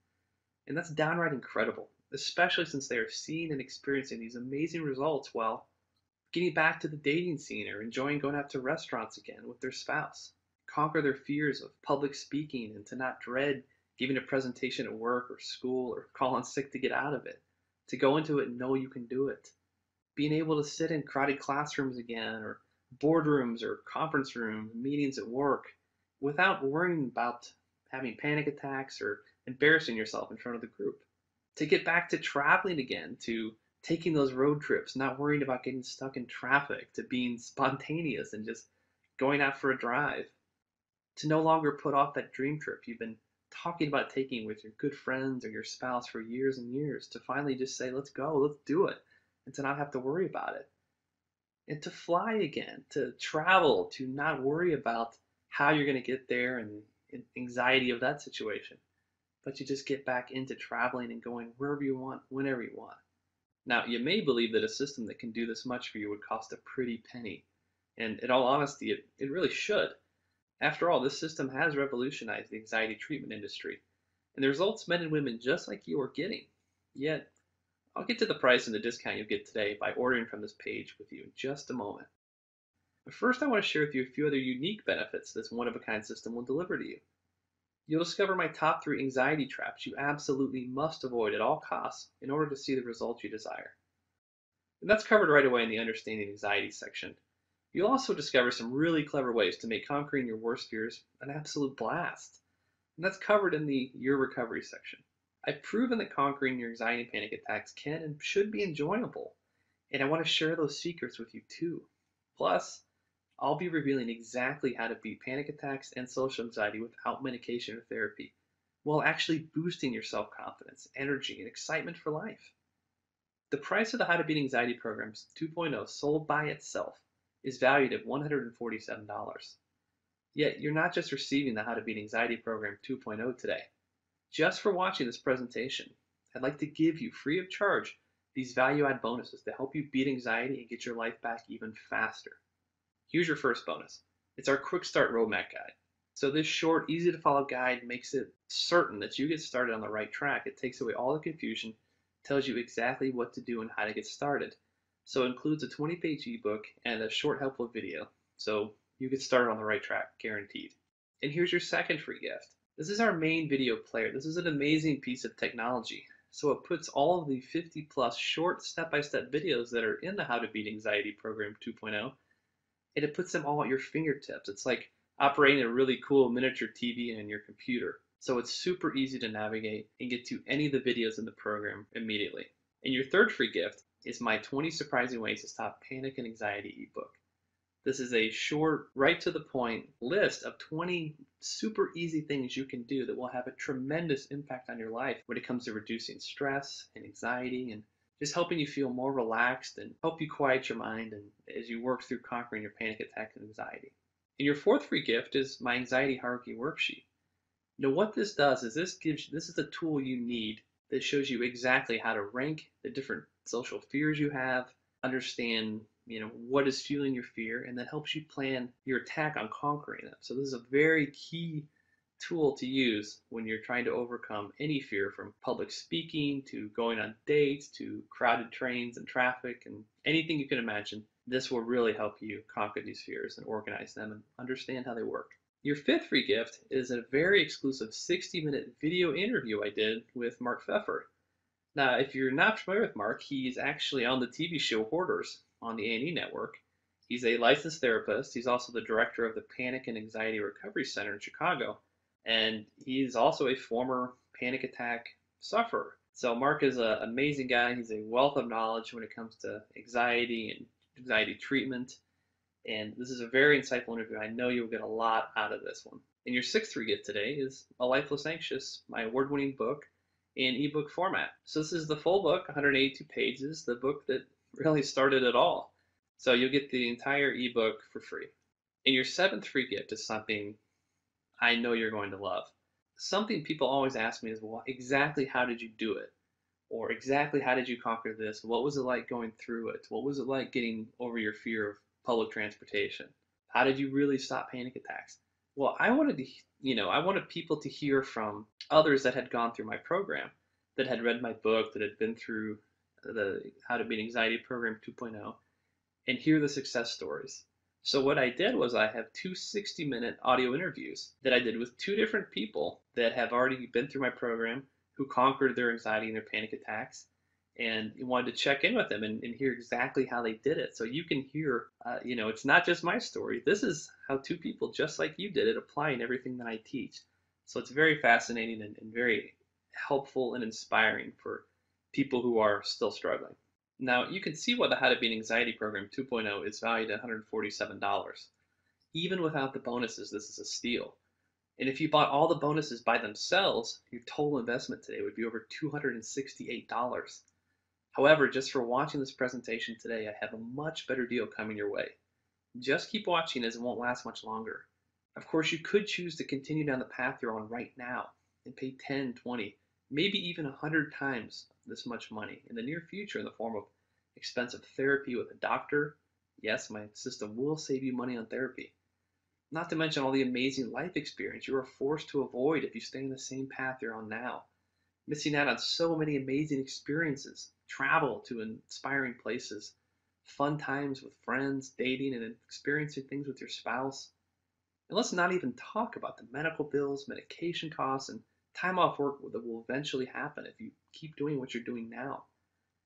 S1: And that's downright incredible, especially since they are seeing and experiencing these amazing results while getting back to the dating scene or enjoying going out to restaurants again with their spouse, conquer their fears of public speaking and to not dread giving a presentation at work or school or calling sick to get out of it, to go into it and know you can do it, being able to sit in crowded classrooms again or boardrooms or conference rooms, meetings at work without worrying about having panic attacks or embarrassing yourself in front of the group, to get back to traveling again, to taking those road trips, not worrying about getting stuck in traffic, to being spontaneous and just going out for a drive, to no longer put off that dream trip you've been talking about taking with your good friends or your spouse for years and years, to finally just say, let's go, let's do it, and to not have to worry about it. And to fly again, to travel, to not worry about how you're going to get there and anxiety of that situation, but you just get back into traveling and going wherever you want, whenever you want. Now, you may believe that a system that can do this much for you would cost a pretty penny. And in all honesty, it really should. After all, this system has revolutionized the anxiety treatment industry, and the results men and women just like you are getting. Yet, I'll get to the price and the discount you'll get today by ordering from this page with you in just a moment. But first, I want to share with you a few other unique benefits this one-of-a-kind system will deliver to you. You'll discover my top 3 anxiety traps you absolutely must avoid at all costs in order to see the results you desire. And that's covered right away in the Understanding Anxiety section. You'll also discover some really clever ways to make conquering your worst fears an absolute blast. And that's covered in the Your Recovery section. I've proven that conquering your anxiety and panic attacks can and should be enjoyable, and I want to share those secrets with you too. Plus, I'll be revealing exactly how to beat panic attacks and social anxiety without medication or therapy, while actually boosting your self-confidence, energy, and excitement for life. The price of the How to Beat Anxiety Programs 2.0 sold by itself is valued at $147. Yet you're not just receiving the How to Beat Anxiety Program 2.0 today. Just for watching this presentation, I'd like to give you free of charge these value-add bonuses to help you beat anxiety and get your life back even faster. Here's your first bonus. It's our Quick Start Roadmap Guide. So this short, easy-to-follow guide makes it certain that you get started on the right track. It takes away all the confusion, tells you exactly what to do and how to get started. So it includes a 20-page ebook and a short, helpful video. So you get started on the right track, guaranteed. And here's your second free gift. This is our main video player. This is an amazing piece of technology. So it puts all of the 50-plus short step-by-step videos that are in the How to Beat Anxiety Program 2.0, and it puts them all at your fingertips. It's like operating a really cool miniature TV on your computer. So it's super easy to navigate and get to any of the videos in the program immediately. And your third free gift is my 20 Surprising Ways to Stop Panic and Anxiety ebook. This is a short, right to the point list of 20 super easy things you can do that will have a tremendous impact on your life when it comes to reducing stress and anxiety and just helping you feel more relaxed and help you quiet your mind and as you work through conquering your panic attack and anxiety. And your fourth free gift is my anxiety hierarchy worksheet. Now what this does is this is the tool you need that shows you exactly how to rank the different social fears you have, understand, what is fueling your fear, and that helps you plan your attack on conquering them. So this is a very key tool to use when you're trying to overcome any fear, from public speaking to going on dates to crowded trains and traffic and anything you can imagine. This will really help you conquer these fears and organize them and understand how they work. Your fifth free gift is a very exclusive 60-minute video interview I did with Mark Pfeffer. Now, if you're not familiar with Mark, he's actually on the TV show Hoarders on the A&E network. He's a licensed therapist. He's also the director of the Panic and Anxiety Recovery Center in Chicago. And he's also a former panic attack sufferer. So Mark is an amazing guy. He's a wealth of knowledge when it comes to anxiety and anxiety treatment. And this is a very insightful interview. I know you'll get a lot out of this one. And your sixth free gift today is A Life Less Anxious, my award-winning book in ebook format. So this is the full book, 182 pages, the book that really started it all. So you'll get the entire ebook for free. And your seventh free gift is something I know you're going to love. Something people always ask me is, well, exactly how did you do it? Or exactly how did you conquer this? What was it like going through it? What was it like getting over your fear of public transportation? How did you really stop panic attacks? Well, I wanted people to hear from others that had gone through my program, that had read my book, that had been through the How to Beat Anxiety Program 2.0, and hear the success stories. So what I did was I have two 60-minute audio interviews that I did with two different people that have already been through my program, who conquered their anxiety and their panic attacks, and wanted to check in with them and hear exactly how they did it. So you can hear, it's not just my story. This is how two people just like you did it, applying everything that I teach. So it's very fascinating and very helpful and inspiring for people who are still struggling. Now, you can see why the How to Beat Anxiety Program 2.0 is valued at $147. Even without the bonuses, this is a steal. And if you bought all the bonuses by themselves, your total investment today would be over $268. However, just for watching this presentation today, I have a much better deal coming your way. Just keep watching, as it won't last much longer. Of course, you could choose to continue down the path you're on right now and pay 10, 20, maybe even 100 times this much money in the near future in the form of expensive therapy with a doctor. Yes, my system will save you money on therapy. Not to mention all the amazing life experience you are forced to avoid if you stay in the same path you're on now. Missing out on so many amazing experiences, travel to inspiring places, fun times with friends, dating, and experiencing things with your spouse. And let's not even talk about the medical bills, medication costs, and time off work that will eventually happen if you keep doing what you're doing now.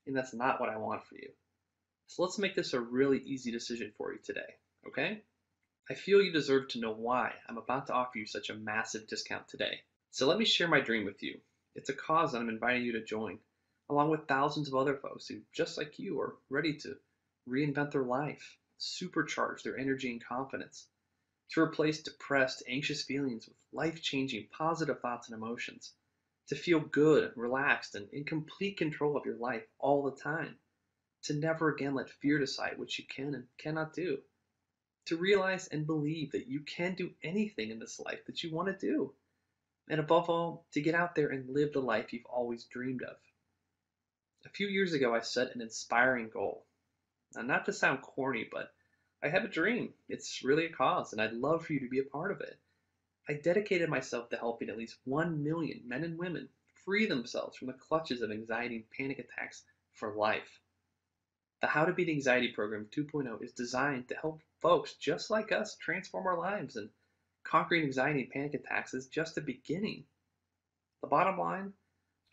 S1: And that's not what I want for you. So let's make this a really easy decision for you today, okay? I feel you deserve to know why I'm about to offer you such a massive discount today. So let me share my dream with you. It's a cause that I'm inviting you to join, along with thousands of other folks who, just like you, are ready to reinvent their life, supercharge their energy and confidence, to replace depressed, anxious feelings with life-changing, positive thoughts and emotions, to feel good, relaxed, and in complete control of your life all the time, to never again let fear decide what you can and cannot do, to realize and believe that you can do anything in this life that you want to do, and above all, to get out there and live the life you've always dreamed of. A few years ago, I set an inspiring goal. Now, not to sound corny, but I have a dream. It's really a cause, and I'd love for you to be a part of it. I dedicated myself to helping at least 1 million men and women free themselves from the clutches of anxiety and panic attacks for life. The How to Beat Anxiety Program 2.0 is designed to help folks just like us transform our lives, and conquering anxiety and panic attacks is just the beginning. The bottom line,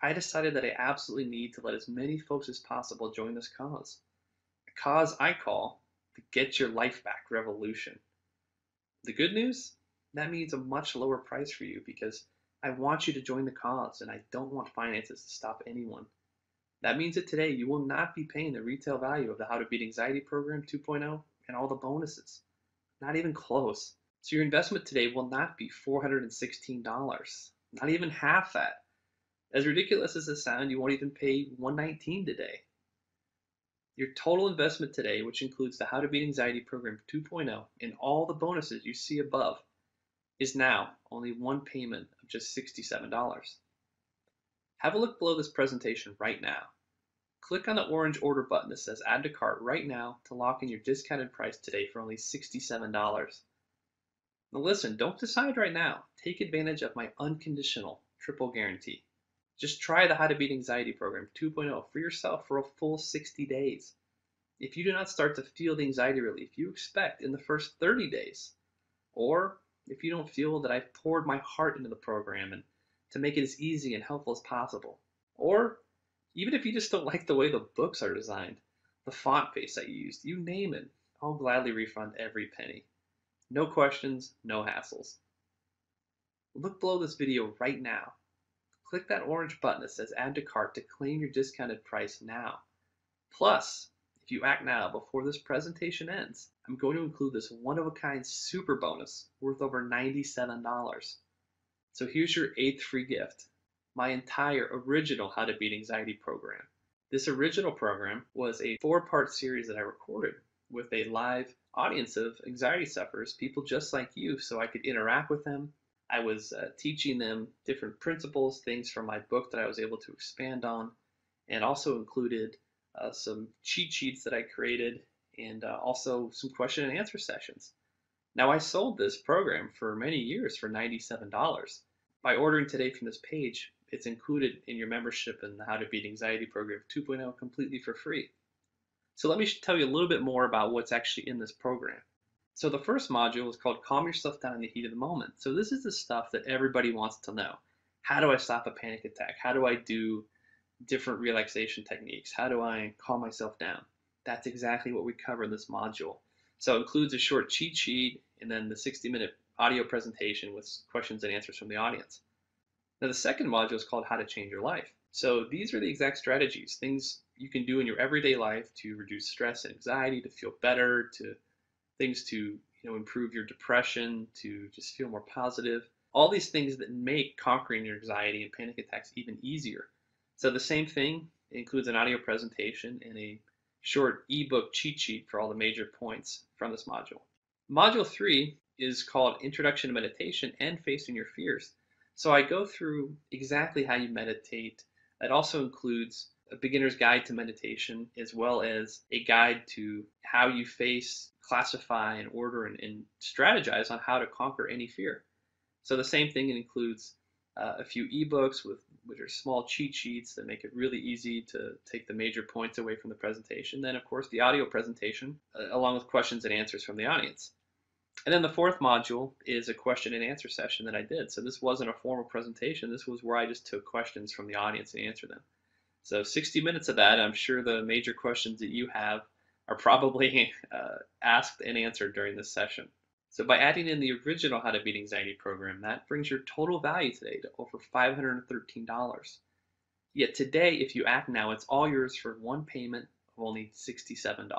S1: I decided that I absolutely need to let as many folks as possible join this cause. A cause I call the Get Your Life Back Revolution. The good news? That means a much lower price for you because I want you to join the cause and I don't want finances to stop anyone. That means that today you will not be paying the retail value of the How to Beat Anxiety Program 2.0 and all the bonuses. Not even close. So your investment today will not be $416, not even half that. As ridiculous as it sounds, you won't even pay $119 today. Your total investment today, which includes the How to Beat Anxiety Program 2.0 and all the bonuses you see above, is now only one payment of just $67. Have a look below this presentation right now. Click on the orange order button that says Add to Cart right now to lock in your discounted price today for only $67. Now listen, don't decide right now. Take advantage of my unconditional triple guarantee. Just try the How to Beat Anxiety Program 2.0 for yourself for a full 60 days. If you do not start to feel the anxiety relief you expect in the first 30 days, or if you don't feel that I've poured my heart into the program and to make it as easy and helpful as possible, or even if you just don't like the way the books are designed, the font face I used, you name it, I'll gladly refund every penny. No questions, no hassles. Look below this video right now. Click that orange button that says Add to Cart to claim your discounted price now. Plus, if you act now before this presentation ends, I'm going to include this one-of-a-kind super bonus worth over $97. So here's your 8th free gift, my entire original How to Beat Anxiety program. This original program was a 4-part series that I recorded with a live audience of anxiety sufferers, people just like you, so I could interact with them. I was teaching them different principles, things from my book that I was able to expand on, and also included some cheat sheets that I created, and also some question and answer sessions. Now, I sold this program for many years for $97. By ordering today from this page, it's included in your membership in the How to Beat Anxiety Program 2.0 completely for free. So let me tell you a little bit more about what's actually in this program. So the first module is called Calm Yourself Down in the Heat of the Moment. So this is the stuff that everybody wants to know. How do I stop a panic attack? How do I do different relaxation techniques? How do I calm myself down? That's exactly what we cover in this module. So it includes a short cheat sheet and then the 60-minute audio presentation with questions and answers from the audience. Now the second module is called How to Change Your Life. So these are the exact strategies, things you can do in your everyday life to reduce stress and anxiety, to feel better, to things to improve your depression, to just feel more positive. All these things that make conquering your anxiety and panic attacks even easier. So the same thing includes an audio presentation and a short ebook cheat sheet for all the major points from this module. Module 3 is called Introduction to Meditation and Facing Your Fears. So I go through exactly how you meditate. It also includes a beginner's guide to meditation, as well as a guide to how you face, classify, and order and strategize on how to conquer any fear. So the same thing, it includes a few ebooks which are small cheat sheets that make it really easy to take the major points away from the presentation. Then, of course, the audio presentation, along with questions and answers from the audience. And then the fourth module is a question and answer session that I did. So this wasn't a formal presentation. This was where I just took questions from the audience and answered them. So 60 minutes of that. I'm sure the major questions that you have are probably asked and answered during this session. So by adding in the original How to Beat Anxiety program, that brings your total value today to over $513. Yet today, if you act now, it's all yours for one payment of only $67.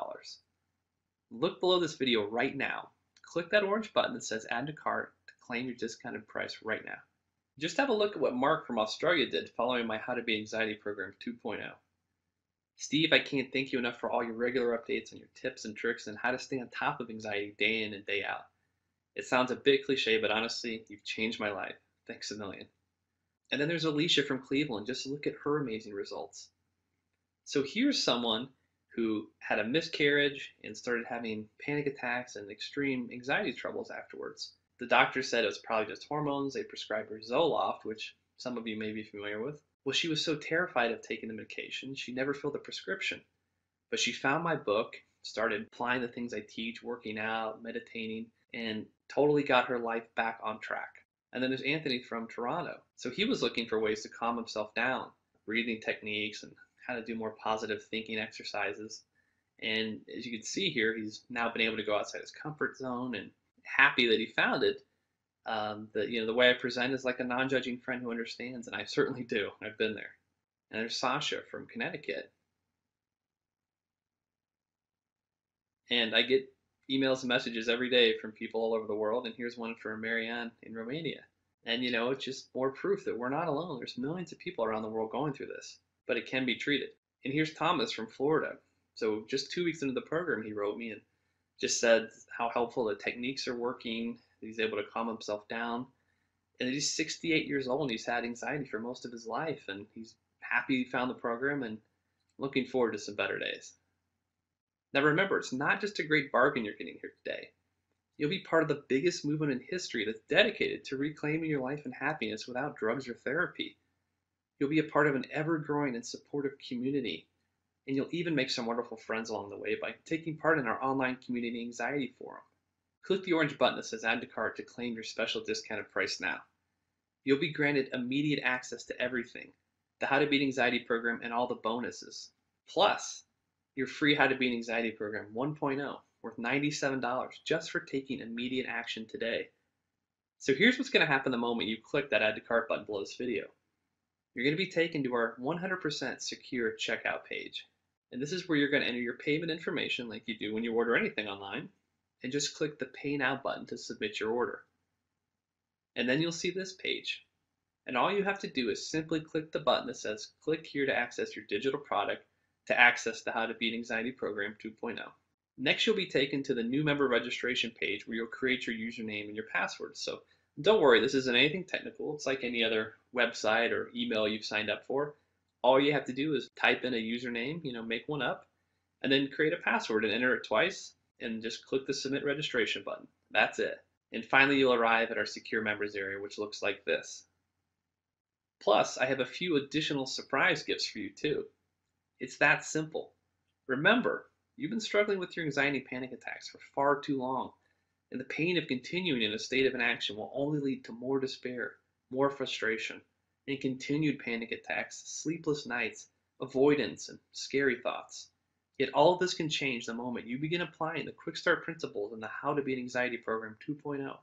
S1: Look below this video right now. Click that orange button that says Add to Cart to claim your discounted price right now. Just have a look at what Mark from Australia did following my How to Beat Anxiety program 2.0. Steve, I can't thank you enough for all your regular updates on your tips and tricks and how to stay on top of anxiety day in and day out. It sounds a bit cliche, but honestly, you've changed my life. Thanks a million. And then there's Alicia from Cleveland. Just look at her amazing results. So here's someone who had a miscarriage and started having panic attacks and extreme anxiety troubles afterwards. The doctor said it was probably just hormones. They prescribed her Zoloft, which some of you may be familiar with. Well, she was so terrified of taking the medication, she never filled the prescription. But she found my book, started applying the things I teach, working out, meditating, and totally got her life back on track. And then there's Anthony from Toronto. So he was looking for ways to calm himself down, breathing techniques, and how to do more positive thinking exercises. And as you can see here, he's now been able to go outside his comfort zone and happy that he found it. The way I present is like a non-judging friend who understands, and I certainly do. I've been there. And there's Sasha from Connecticut. And I get emails and messages every day from people all over the world. And here's one from Marianne in Romania. And it's just more proof that we're not alone. There's millions of people around the world going through this, but it can be treated. And here's Thomas from Florida. So just 2 weeks into the program, he wrote me and just said how helpful the techniques are working. He's able to calm himself down. And he's 68 years old and he's had anxiety for most of his life. And he's happy he found the program and looking forward to some better days. Now remember, it's not just a great bargain you're getting here today. You'll be part of the biggest movement in history that's dedicated to reclaiming your life and happiness without drugs or therapy. You'll be a part of an ever-growing and supportive community, and you'll even make some wonderful friends along the way by taking part in our online community anxiety forum. Click the orange button that says Add to Cart to claim your special discounted price now. You'll be granted immediate access to everything, the How to Beat Anxiety program and all the bonuses. Plus, your free How to Beat Anxiety program 1.0, worth $97 just for taking immediate action today. So here's what's going to happen the moment you click that Add to Cart button below this video. You're going to be taken to our 100% secure checkout page. And this is where you're going to enter your payment information like you do when you order anything online, and just click the Pay Now button to submit your order. And then you'll see this page. And all you have to do is simply click the button that says click here to access your digital product to access the How to Beat Anxiety program 2.0. Next, you'll be taken to the new member registration page where you'll create your username and your password. So don't worry, this isn't anything technical. It's like any other website or email you've signed up for. All you have to do is type in a username, make one up, and then create a password and enter it twice, and just click the Submit Registration button. That's it. And finally, you'll arrive at our secure members area, which looks like this. Plus, I have a few additional surprise gifts for you too. It's that simple. Remember, you've been struggling with your anxiety and panic attacks for far too long, and the pain of continuing in a state of inaction will only lead to more despair, more frustration, and continued panic attacks, sleepless nights, avoidance, and scary thoughts. Yet all of this can change the moment you begin applying the Quick Start principles in the How to Beat Anxiety program 2.0.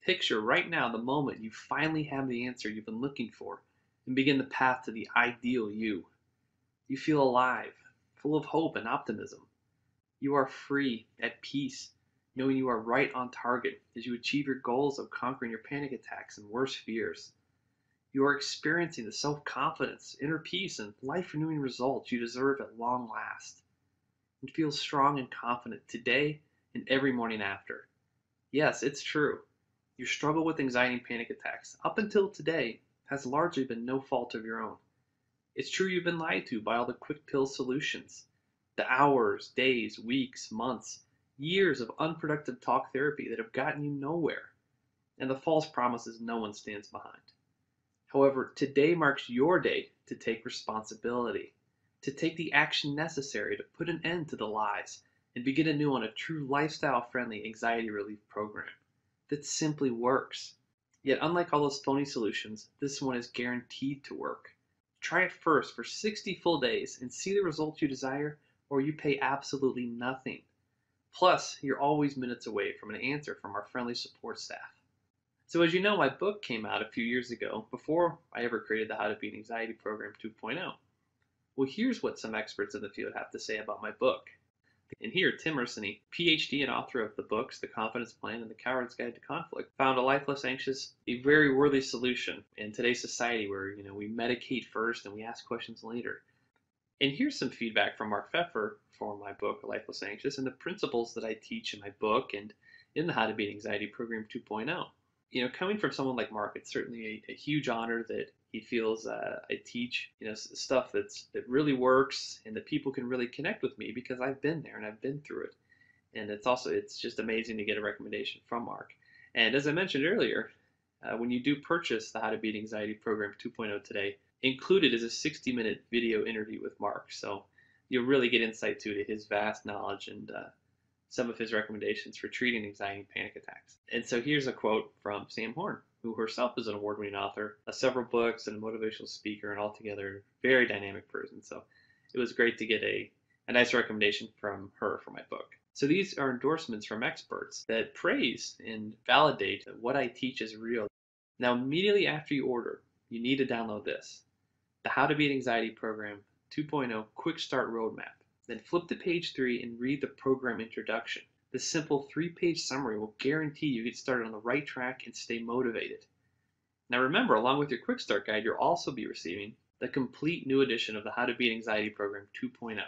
S1: Picture right now the moment you finally have the answer you've been looking for and begin the path to the ideal you. You feel alive, full of hope and optimism. You are free, at peace, knowing you are right on target as you achieve your goals of conquering your panic attacks and worst fears. You are experiencing the self-confidence, inner peace, and life-renewing results you deserve at long last. And feel strong and confident today and every morning after. Yes, it's true. Your struggle with anxiety and panic attacks, up until today, has largely been no fault of your own. It's true you've been lied to by all the quick pill solutions, the hours, days, weeks, months, years of unproductive talk therapy that have gotten you nowhere, and the false promises no one stands behind. However, today marks your day to take responsibility, to take the action necessary to put an end to the lies and begin anew on a true lifestyle-friendly anxiety relief program that simply works. Yet unlike all those phony solutions, this one is guaranteed to work. Try it first for 60 full days and see the results you desire, or you pay absolutely nothing. Plus, you're always minutes away from an answer from our friendly support staff. So as you know, my book came out a few years ago before I ever created the How to Beat Anxiety program 2.0. Well, here's what some experts in the field have to say about my book. And here, Tim Ursany, PhD and author of the books The Confidence Plan and The Coward's Guide to Conflict, found a Life Less Anxious a very worthy solution in today's society where we medicate first and we ask questions later. And here's some feedback from Mark Pfeffer for my book Life Less Anxious and the principles that I teach in my book and in the How to Beat Anxiety program 2.0. Coming from someone like Mark, it's certainly a huge honor that he feels I teach, stuff that really works and that people can really connect with me because I've been there and I've been through it. And it's just amazing to get a recommendation from Mark. And as I mentioned earlier, when you do purchase the How to Beat Anxiety program 2.0 today, included is a 60-minute video interview with Mark. So you'll really get insight to his vast knowledge and some of his recommendations for treating anxiety and panic attacks. And so here's a quote from Sam Horn, who herself is an award-winning author of several books and a motivational speaker and altogether very dynamic person. So it was great to get a nice recommendation from her for my book. So these are endorsements from experts that praise and validate that what I teach is real. Now, immediately after you order, you need to download this. The How to Beat Anxiety Program 2.0 Quick Start Roadmap. Then flip to page 3 and read the program introduction. This simple 3-page summary will guarantee you get started on the right track and stay motivated. Now remember, along with your Quick Start Guide, you'll also be receiving the complete new edition of the How to Beat Anxiety Program 2.0.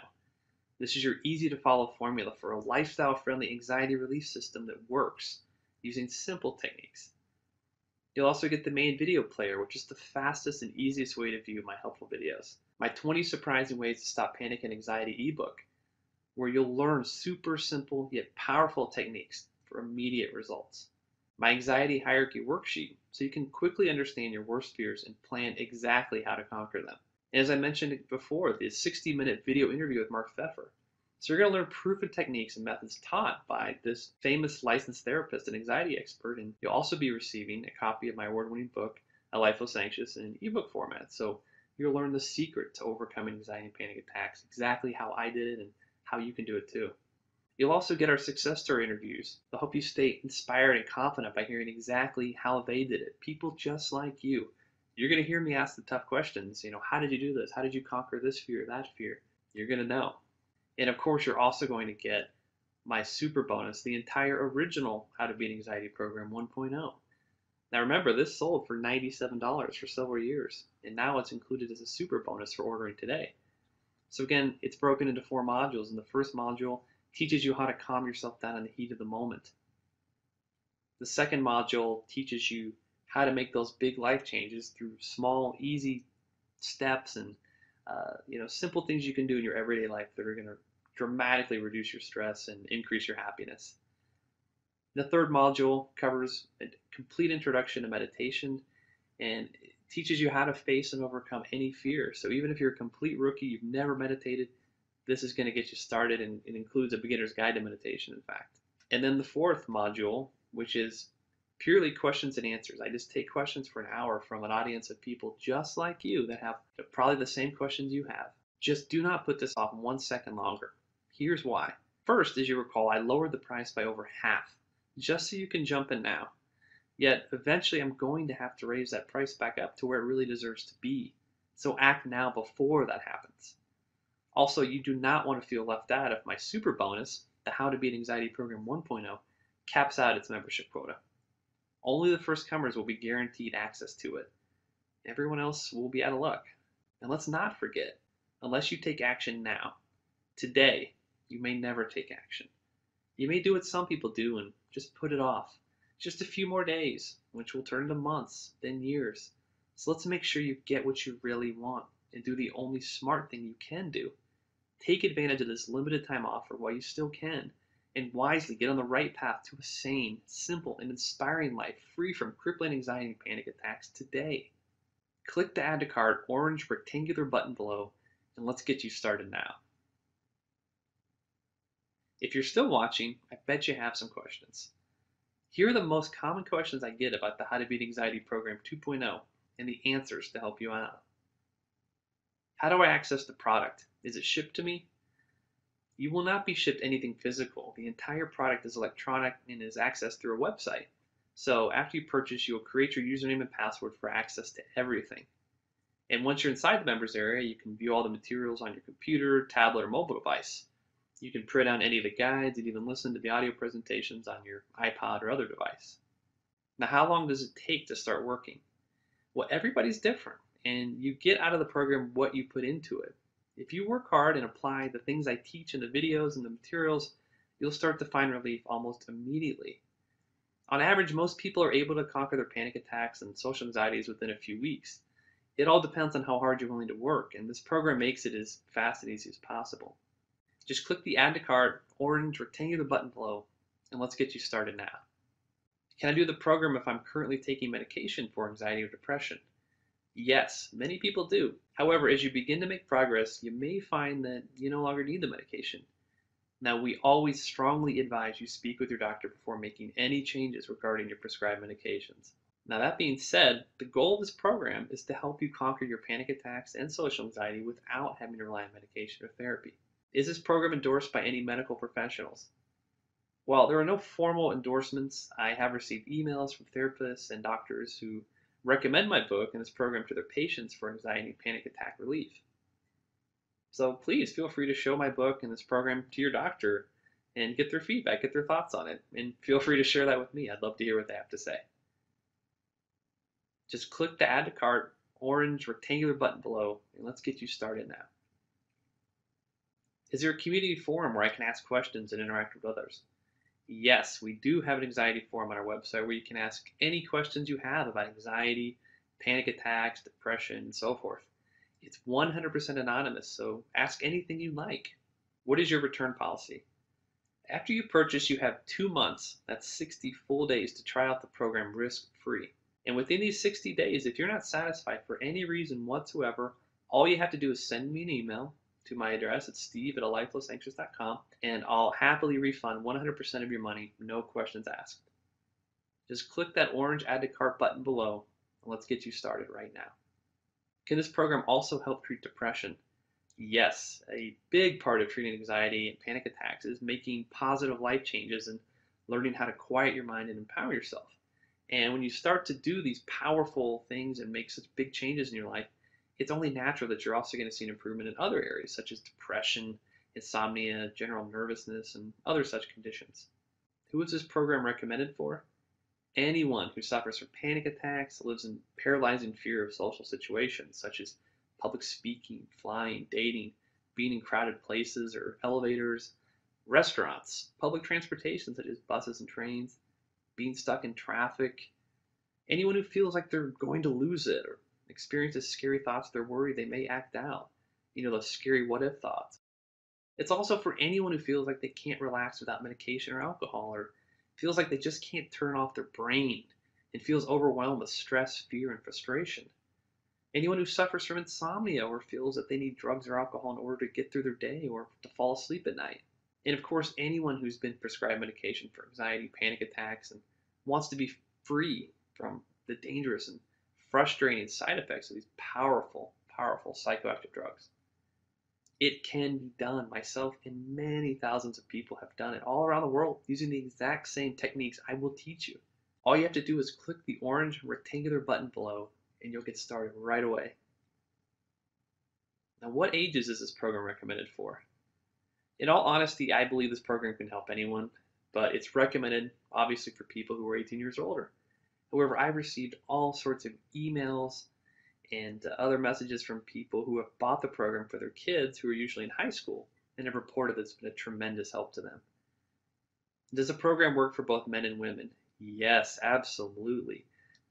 S1: This is your easy to follow formula for a lifestyle friendly anxiety relief system that works using simple techniques. You'll also get the main video player, which is the fastest and easiest way to view my helpful videos. My 20 Surprising Ways to Stop Panic and Anxiety ebook, where you'll learn super simple yet powerful techniques for immediate results. My anxiety hierarchy worksheet, so you can quickly understand your worst fears and plan exactly how to conquer them. And as I mentioned before, the 60-minute video interview with Mark Pfeffer. So you're going to learn proven techniques and methods taught by this famous licensed therapist and anxiety expert, and you'll also be receiving a copy of my award-winning book, A Life Less Anxious, in an ebook format. So you'll learn the secret to overcoming anxiety and panic attacks, exactly how I did it and how you can do it too. You'll also get our success story interviews. They'll help you stay inspired and confident by hearing exactly how they did it. People just like you. You're going to hear me ask the tough questions. How did you do this? How did you conquer this fear, that fear? You're going to know. And of course, you're also going to get my super bonus, the entire original How to Beat Anxiety Program 1.0. Now remember, this sold for $97 for several years, and now it's included as a super bonus for ordering today. So again, it's broken into 4 modules, and the first module teaches you how to calm yourself down in the heat of the moment. The second module teaches you how to make those big life changes through small, easy steps and simple things you can do in your everyday life that are going to dramatically reduce your stress and increase your happiness. The third module covers a complete introduction to meditation and teaches you how to face and overcome any fear. So even if you're a complete rookie, you've never meditated, this is going to get you started, and it includes a beginner's guide to meditation, in fact. And then the fourth module, which is purely questions and answers. I just take questions for an hour from an audience of people just like you that have probably the same questions you have. Just do not put this off 1 second longer. Here's why. First, as you recall, I lowered the price by over half, just so you can jump in now. Yet, eventually I'm going to have to raise that price back up to where it really deserves to be. So act now before that happens. Also, you do not want to feel left out if my super bonus, the How to Beat Anxiety Program 1.0, caps out its membership quota. Only the first comers will be guaranteed access to it. Everyone else will be out of luck. And let's not forget, unless you take action now, today, you may never take action. You may do what some people do and just put it off. Just a few more days, which will turn into months, then years. So let's make sure you get what you really want and do the only smart thing you can do. Take advantage of this limited time offer while you still can, and wisely get on the right path to a sane, simple, and inspiring life free from crippling anxiety and panic attacks today. Click the Add to Cart orange rectangular button below, and let's get you started now. If you're still watching, I bet you have some questions. Here are the most common questions I get about the How to Beat Anxiety Program 2.0 and the answers to help you out. How do I access the product? Is it shipped to me? You will not be shipped anything physical. The entire product is electronic and is accessed through a website. So after you purchase, you'll create your username and password for access to everything. And once you're inside the members area, you can view all the materials on your computer, tablet, or mobile device. You can print out any of the guides and even listen to the audio presentations on your iPod or other device. Now, how long does it take to start working? Well, everybody's different, and you get out of the program what you put into it. If you work hard and apply the things I teach in the videos and the materials, you'll start to find relief almost immediately. On average, most people are able to conquer their panic attacks and social anxieties within a few weeks. It all depends on how hard you're willing to work, and this program makes it as fast and easy as possible. Just click the Add to Cart orange rectangular button below, and let's get you started now. Can I do the program if I'm currently taking medication for anxiety or depression? Yes, many people do. However, as you begin to make progress, you may find that you no longer need the medication. Now, we always strongly advise you speak with your doctor before making any changes regarding your prescribed medications. Now, that being said, the goal of this program is to help you conquer your panic attacks and social anxiety without having to rely on medication or therapy. Is this program endorsed by any medical professionals? While there are no formal endorsements, I have received emails from therapists and doctors who recommend my book and this program to their patients for anxiety and panic attack relief. So please feel free to show my book and this program to your doctor and get their feedback, get their thoughts on it, and feel free to share that with me. I'd love to hear what they have to say. Just click the Add to Cart orange rectangular button below, and let's get you started now. Is there a community forum where I can ask questions and interact with others? Yes, we do have an anxiety forum on our website where you can ask any questions you have about anxiety, panic attacks, depression, and so forth. It's 100% anonymous, so ask anything you like. What is your return policy? After you purchase, you have 2 months, that's 60 full days, to try out the program risk-free. And within these 60 days, if you're not satisfied for any reason whatsoever, all you have to do is send me an email to my address. It's steve@alifelessanxious.com, and I'll happily refund 100% of your money, no questions asked. Just click that orange Add to Cart button below, and let's get you started right now. Can this program also help treat depression? Yes, a big part of treating anxiety and panic attacks is making positive life changes and learning how to quiet your mind and empower yourself. And when you start to do these powerful things and make such big changes in your life, it's only natural that you're also going to see an improvement in other areas such as depression, insomnia, general nervousness, and other such conditions. Who is this program recommended for? Anyone who suffers from panic attacks, lives in paralyzing fear of social situations such as public speaking, flying, dating, being in crowded places or elevators, restaurants, public transportation such as buses and trains, being stuck in traffic, anyone who feels like they're going to lose it or experiences scary thoughts, they're worried they may act out. Those scary what if thoughts. It's also for anyone who feels like they can't relax without medication or alcohol, or feels like they just can't turn off their brain and feels overwhelmed with stress, fear, and frustration. Anyone who suffers from insomnia or feels that they need drugs or alcohol in order to get through their day or to fall asleep at night. And of course, anyone who's been prescribed medication for anxiety, panic attacks, and wants to be free from the dangerous and frustrating side effects of these powerful, powerful psychoactive drugs. It can be done. Myself and many thousands of people have done it all around the world using the exact same techniques I will teach you. All you have to do is click the orange rectangular button below and you'll get started right away. Now, what ages is this program recommended for? In all honesty, I believe this program can help anyone, but it's recommended obviously for people who are 18 years or older. However, I've received all sorts of emails and other messages from people who have bought the program for their kids who are usually in high school and have reported that it's been a tremendous help to them. Does the program work for both men and women? Yes, absolutely.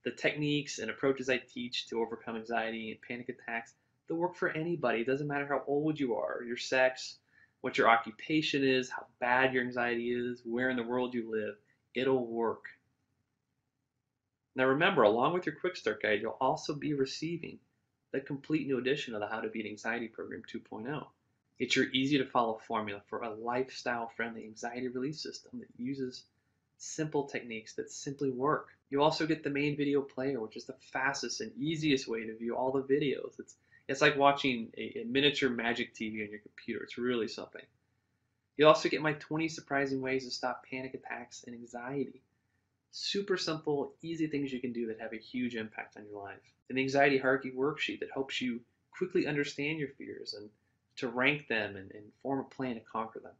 S1: The techniques and approaches I teach to overcome anxiety and panic attacks, they'll work for anybody. It doesn't matter how old you are, your sex, what your occupation is, how bad your anxiety is, where in the world you live. It'll work. Now remember, along with your Quick Start Guide, you'll also be receiving the complete new edition of the How to Beat Anxiety Program 2.0. It's your easy-to-follow formula for a lifestyle-friendly anxiety relief system that uses simple techniques that simply work. You also get the main video player, which is the fastest and easiest way to view all the videos. It's like watching a miniature magic TV on your computer. It's really something. You'll also get my 20 surprising ways to stop panic attacks and anxiety. Super simple, easy things you can do that have a huge impact on your life. An anxiety hierarchy worksheet that helps you quickly understand your fears and to rank them and form a plan to conquer them.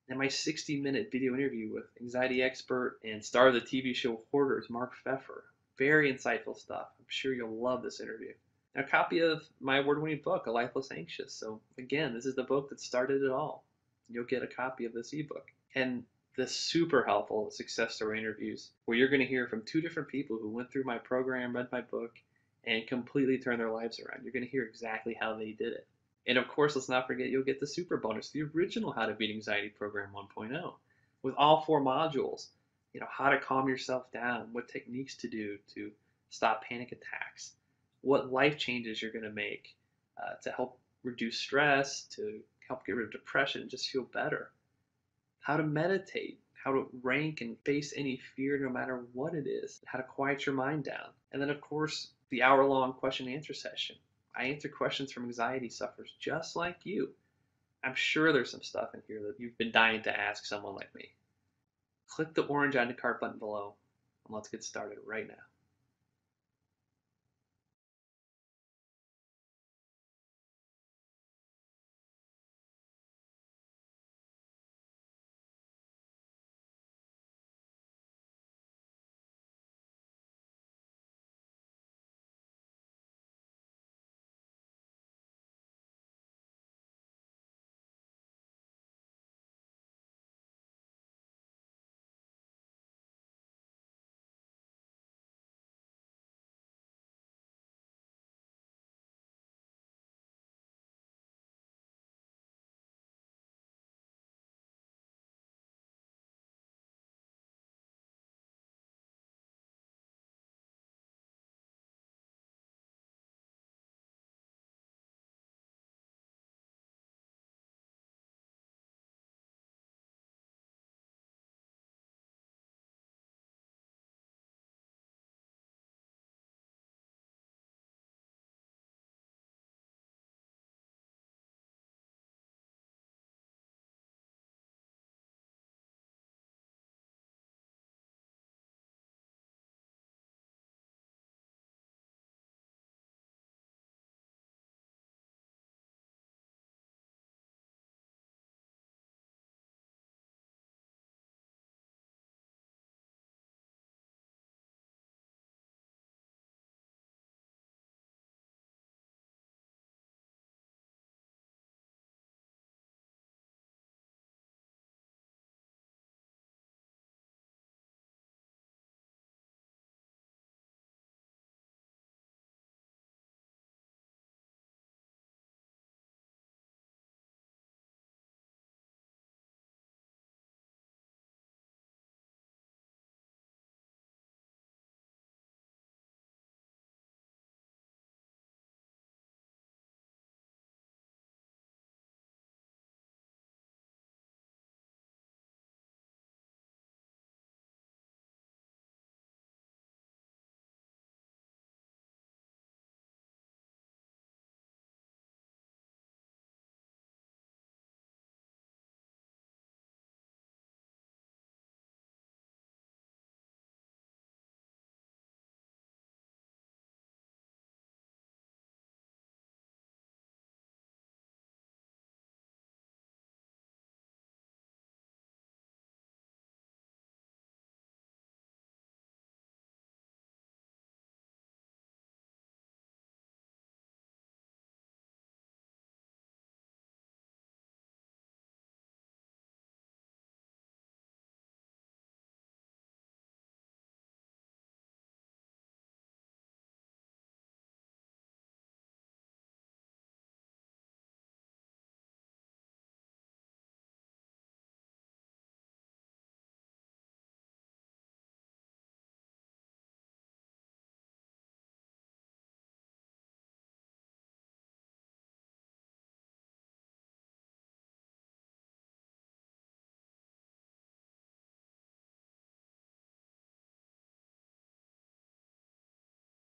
S1: And my 60-minute video interview with anxiety expert and star of the TV show Hoarders, Mark Pfeffer. Very insightful stuff. I'm sure you'll love this interview. And a copy of my award-winning book, A Life Less Anxious. So again, this is the book that started it all. You'll get a copy of this ebook. And the super helpful success story interviews where you're going to hear from 2 different people who went through my program, read my book, and completely turned their lives around. You're going to hear exactly how they did it. And of course, let's not forget you'll get the super bonus, the original How to Beat Anxiety Program 1.0, with all 4 modules. How to calm yourself down, what techniques to do to stop panic attacks, what life changes you're going to make to help reduce stress, to help get rid of depression, and just feel better. How to meditate, how to rank and face any fear no matter what it is, how to quiet your mind down. And then, of course, the hour-long question and answer session. I answer questions from anxiety sufferers just like you. I'm sure there's some stuff in here that you've been dying to ask someone like me. Click the orange Add to Cart button below, and let's get started right now.